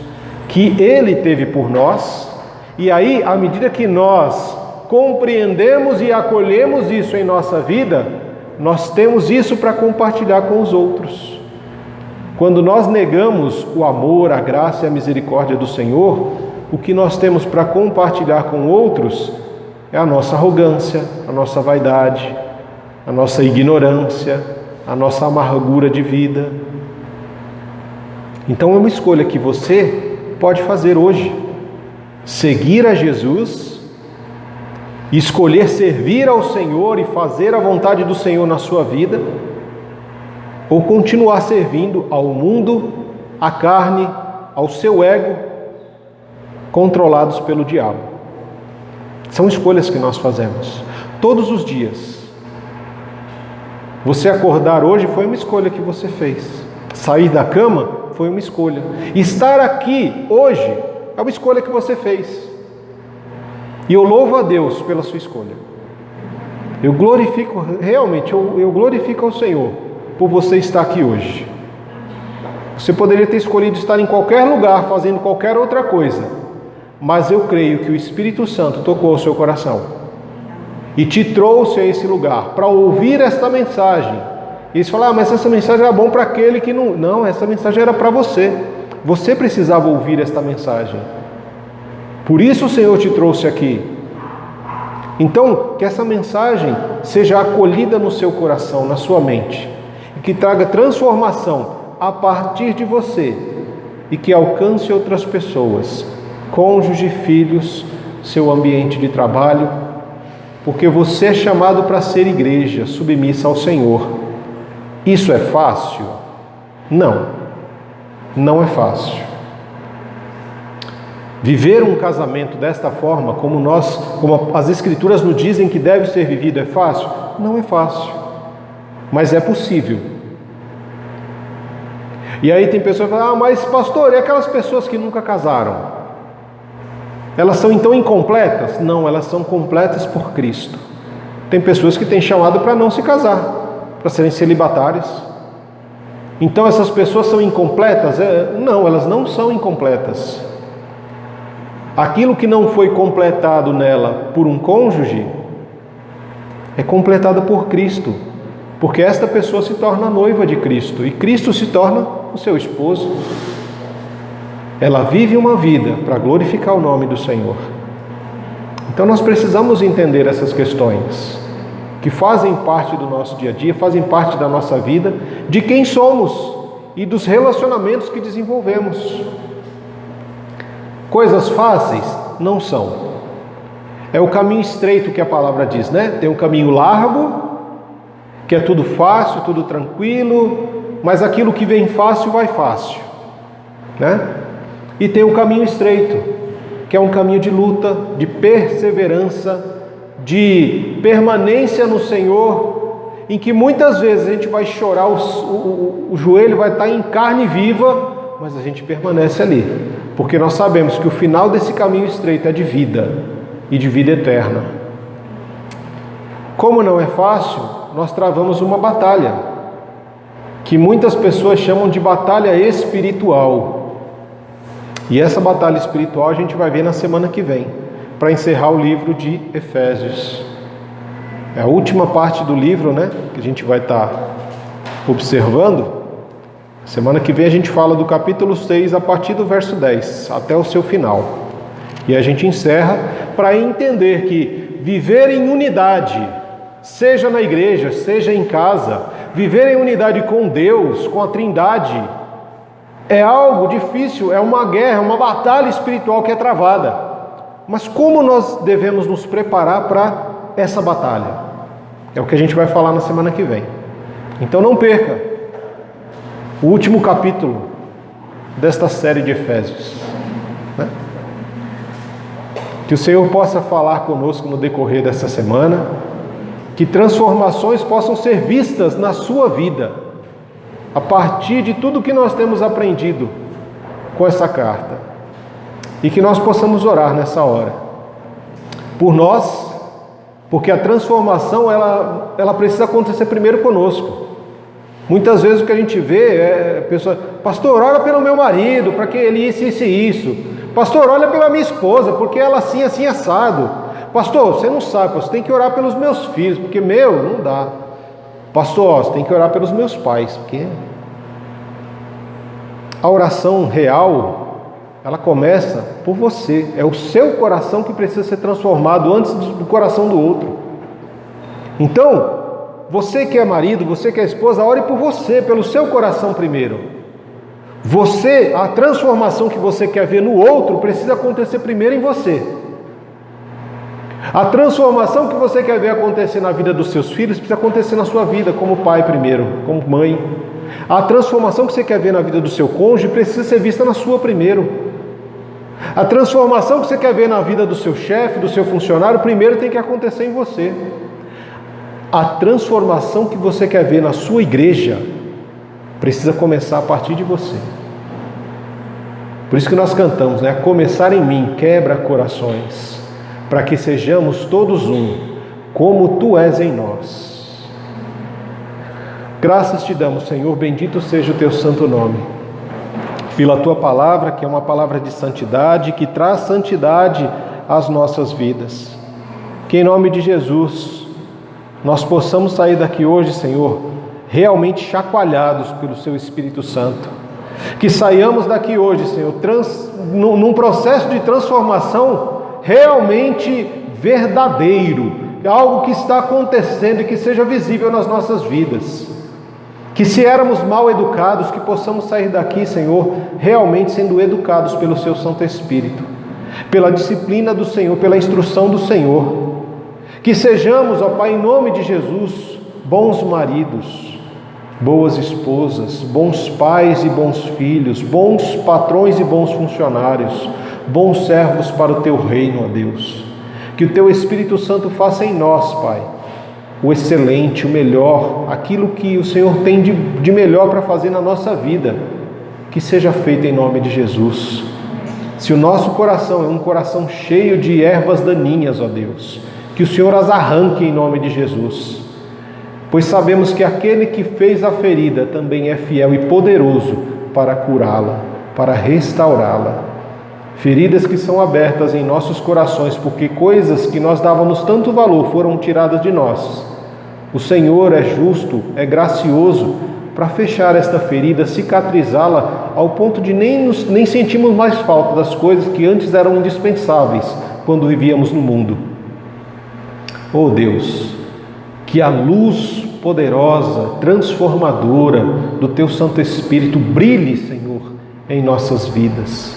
que Ele teve por nós. E aí, à medida que nós compreendemos e acolhemos isso em nossa vida, nós temos isso para compartilhar com os outros. Quando nós negamos o amor, a graça e a misericórdia do Senhor, o que nós temos para compartilhar com outros é a nossa arrogância, a nossa vaidade, a nossa ignorância, a nossa amargura de vida. Então é uma escolha que você pode fazer hoje: seguir a Jesus, escolher servir ao Senhor e fazer a vontade do Senhor na sua vida, ou continuar servindo ao mundo, à carne, ao seu ego, controlados pelo diabo. São escolhas que nós fazemos todos os dias. Você acordar hoje foi uma escolha que você fez. Sair da cama foi uma escolha. Estar aqui hoje é uma escolha que você fez. E eu louvo a Deus pela sua escolha. Eu glorifico, realmente, eu glorifico ao Senhor por você estar aqui hoje. Você poderia ter escolhido estar em qualquer lugar, fazendo qualquer outra coisa, mas eu creio que o Espírito Santo tocou o seu coração e te trouxe a esse lugar para ouvir esta mensagem. E eles falaram: mas essa mensagem era bom para aquele que não... Não, essa mensagem era para você. Você precisava ouvir esta mensagem. Por isso o Senhor te trouxe aqui. Então, que essa mensagem seja acolhida no seu coração, na sua mente, e que traga transformação a partir de você, e que alcance outras pessoas, cônjuge, filhos, seu ambiente de trabalho, porque você é chamado para ser igreja submissa ao Senhor. Isso é fácil? Não, não é fácil. Viver um casamento desta forma, como as Escrituras nos dizem que deve ser vivido, é fácil? Não é fácil, mas é possível. E aí tem pessoas que falam: ah, mas pastor, e aquelas pessoas que nunca casaram? Elas são então incompletas? Não, elas são completas por Cristo. Tem pessoas que têm chamado para não se casar, para serem celibatárias. Então essas pessoas são incompletas? Não, elas não são incompletas. Aquilo que não foi completado nela por um cônjuge é completado por Cristo, porque esta pessoa se torna noiva de Cristo e Cristo se torna o seu esposo. Ela vive uma vida para glorificar o nome do Senhor. Então nós precisamos entender essas questões que fazem parte do nosso dia a dia, fazem parte da nossa vida, de quem somos e dos relacionamentos que desenvolvemos. Coisas fáceis não são. É o caminho estreito que a palavra diz, né? Tem um caminho largo, que é tudo fácil, tudo tranquilo, mas aquilo que vem fácil vai fácil, né? E tem o caminho estreito, que é um caminho de luta, de perseverança, de permanência no Senhor, em que muitas vezes a gente vai chorar, o joelho vai estar em carne viva, mas a gente permanece ali, porque nós sabemos que o final desse caminho estreito é de vida, e de vida eterna. Como não é fácil, nós travamos uma batalha, que muitas pessoas chamam de batalha espiritual. E essa batalha espiritual a gente vai ver na semana que vem, para encerrar o livro de Efésios. É a última parte do livro, né, que a gente vai estar observando. Semana que vem a gente fala do capítulo 6, a partir do verso 10, até o seu final. E a gente encerra para entender que viver em unidade, seja na igreja, seja em casa, viver em unidade com Deus, com a Trindade, é algo difícil, é uma guerra, uma batalha espiritual que é travada. Mas como nós devemos nos preparar para essa batalha. É o que a gente vai falar na semana que vem. Então não perca o último capítulo desta série de Efésios, né? Que o Senhor possa falar conosco no decorrer dessa semana, que transformações possam ser vistas na sua vida, a partir de tudo que nós temos aprendido com essa carta, e que nós possamos orar nessa hora, por nós, porque a transformação ela precisa acontecer primeiro conosco. Muitas vezes o que a gente vê é a pessoa: pastor, ora pelo meu marido, para que ele isso. Pastor, olha pela minha esposa, porque ela assim, assado. Pastor, você não sabe, você tem que orar pelos meus filhos, porque não dá. Pastor, você tem que orar pelos meus pais, porque a oração real, ela começa por você. É o seu coração que precisa ser transformado antes do coração do outro. Então, você que é marido, você que é esposa, ore por você, pelo seu coração primeiro. A transformação que você quer ver no outro precisa acontecer primeiro em você. A transformação que você quer ver acontecer na vida dos seus filhos precisa acontecer na sua vida, como pai primeiro, como mãe. A transformação que você quer ver na vida do seu cônjuge precisa ser vista na sua primeiro. A transformação que você quer ver na vida do seu chefe, do seu funcionário, primeiro tem que acontecer em você. A transformação que você quer ver na sua igreja precisa começar a partir de você. Por isso que nós cantamos, né? Começar em mim, quebra corações, para que sejamos todos um, como tu és em nós. Graças te damos, Senhor, bendito seja o teu santo nome, pela tua palavra, que é uma palavra de santidade, que traz santidade às nossas vidas. Que em nome de Jesus nós possamos sair daqui hoje, Senhor, realmente chacoalhados pelo seu Espírito Santo. Que saiamos daqui hoje, Senhor, num processo de transformação realmente verdadeiro, algo que está acontecendo e que seja visível nas nossas vidas. Que se éramos mal educados, que possamos sair daqui, Senhor, realmente sendo educados pelo seu Santo Espírito, pela disciplina do Senhor, pela instrução do Senhor. Que sejamos, ó Pai, em nome de Jesus, bons maridos, boas esposas, bons pais e bons filhos, bons patrões e bons funcionários, bons servos para o teu reino, ó Deus. Que o teu Espírito Santo faça em nós, Pai, o excelente, o melhor, aquilo que o Senhor tem de melhor para fazer na nossa vida, que seja feito em nome de Jesus. Se o nosso coração é um coração cheio de ervas daninhas, ó Deus, que o Senhor as arranque em nome de Jesus, pois sabemos que aquele que fez a ferida também é fiel e poderoso para curá-la, para restaurá-la. Feridas que são abertas em nossos corações, porque coisas que nós dávamos tanto valor foram tiradas de nós. O Senhor é justo, é gracioso para fechar esta ferida, cicatrizá-la ao ponto de nem sentimos mais falta das coisas que antes eram indispensáveis quando vivíamos no mundo. Oh Deus, que a luz poderosa, transformadora do teu Santo Espírito brilhe, Senhor, em nossas vidas.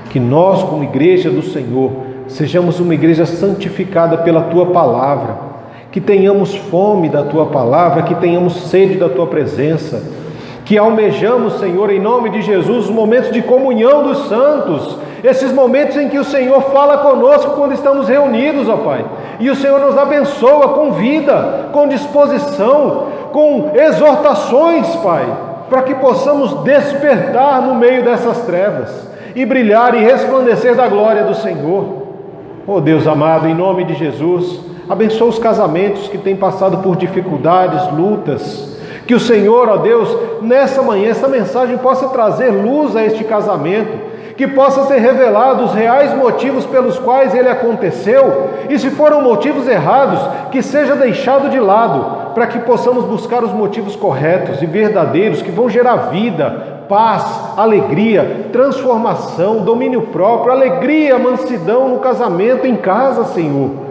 Que nós, como igreja do Senhor, sejamos uma igreja santificada pela tua palavra, que tenhamos fome da tua palavra, que tenhamos sede da tua presença, que almejamos, Senhor, em nome de Jesus, os momentos de comunhão dos santos, esses momentos em que o Senhor fala conosco quando estamos reunidos, ó Pai, e o Senhor nos abençoa com vida, com disposição, com exortações, Pai, para que possamos despertar no meio dessas trevas e brilhar e resplandecer da glória do Senhor. Oh Deus amado, em nome de Jesus, abençoa os casamentos que têm passado por dificuldades, lutas. Que o Senhor, ó Deus, nessa manhã, essa mensagem possa trazer luz a este casamento, que possa ser revelado os reais motivos pelos quais ele aconteceu, e se foram motivos errados, que seja deixado de lado, para que possamos buscar os motivos corretos e verdadeiros, que vão gerar vida, paz, alegria, transformação, domínio próprio, alegria, mansidão no casamento, em casa, Senhor.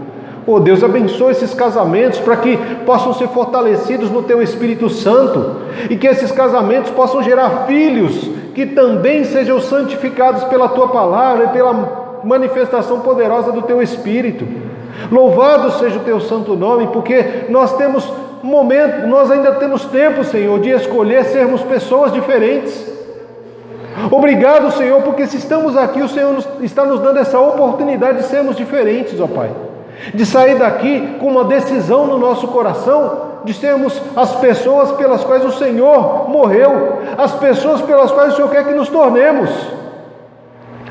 Oh Deus, abençoa esses casamentos para que possam ser fortalecidos no Teu Espírito Santo e que esses casamentos possam gerar filhos que também sejam santificados pela Tua palavra e manifestação poderosa do Teu Espírito. Louvado seja o Teu santo nome, porque nós temos nós ainda temos tempo, Senhor, de escolher sermos pessoas diferentes. Obrigado, Senhor, porque se estamos aqui, o Senhor está nos dando essa oportunidade de sermos diferentes, ó Pai. De sair daqui com uma decisão no nosso coração, de sermos as pessoas pelas quais o Senhor morreu, as pessoas pelas quais o Senhor quer que nos tornemos.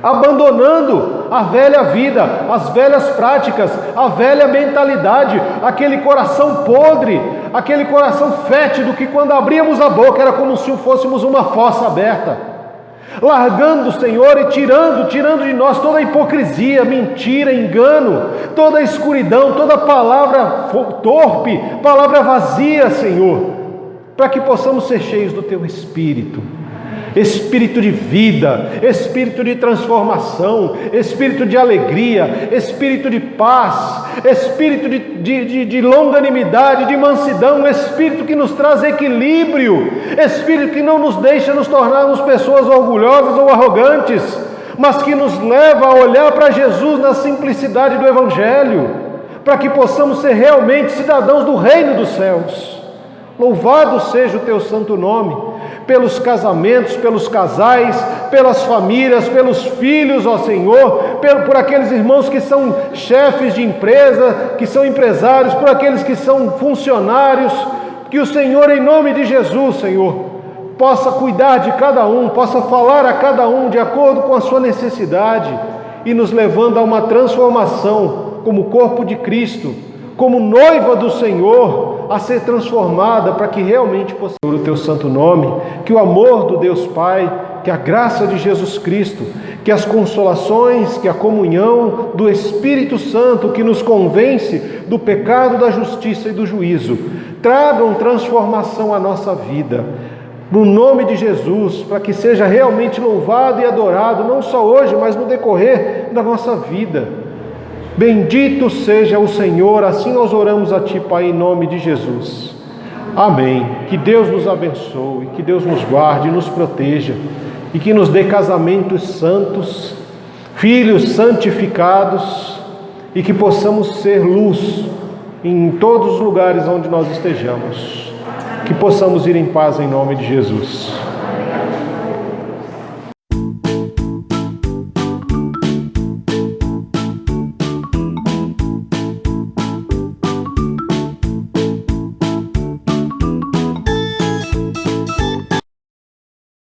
Abandonando a velha vida, as velhas práticas, a velha mentalidade, aquele coração podre, aquele coração fétido que quando abríamos a boca era como se fôssemos uma fossa aberta. Largando, Senhor, e tirando de nós toda a hipocrisia, mentira, engano, toda a escuridão, toda palavra torpe, palavra vazia, Senhor, para que possamos ser cheios do Teu Espírito. Espírito de vida, Espírito de transformação, Espírito de alegria, Espírito de paz, Espírito de longanimidade, de mansidão, Espírito que nos traz equilíbrio, Espírito que não nos deixa nos tornarmos pessoas orgulhosas ou arrogantes, mas que nos leva a olhar para Jesus na simplicidade do Evangelho, para que possamos ser realmente cidadãos do reino dos céus. Louvado seja o Teu santo nome, pelos casamentos, pelos casais, pelas famílias, pelos filhos, ó Senhor, por aqueles irmãos que são chefes de empresa, que são empresários, por aqueles que são funcionários, que o Senhor, em nome de Jesus, Senhor, possa cuidar de cada um, possa falar a cada um de acordo com a sua necessidade e nos levando a uma transformação como corpo de Cristo, como noiva do Senhor, a ser transformada para que realmente possa o Teu santo nome, que o amor do Deus Pai, que a graça de Jesus Cristo, que as consolações, que a comunhão do Espírito Santo que nos convence do pecado, da justiça e do juízo, tragam transformação à nossa vida, no nome de Jesus, para que seja realmente louvado e adorado, não só hoje, mas no decorrer da nossa vida. Bendito seja o Senhor, assim nós oramos a Ti, Pai, em nome de Jesus. Amém. Que Deus nos abençoe, que Deus nos guarde, nos proteja e que nos dê casamentos santos, filhos santificados e que possamos ser luz em todos os lugares onde nós estejamos. Que possamos ir em paz em nome de Jesus.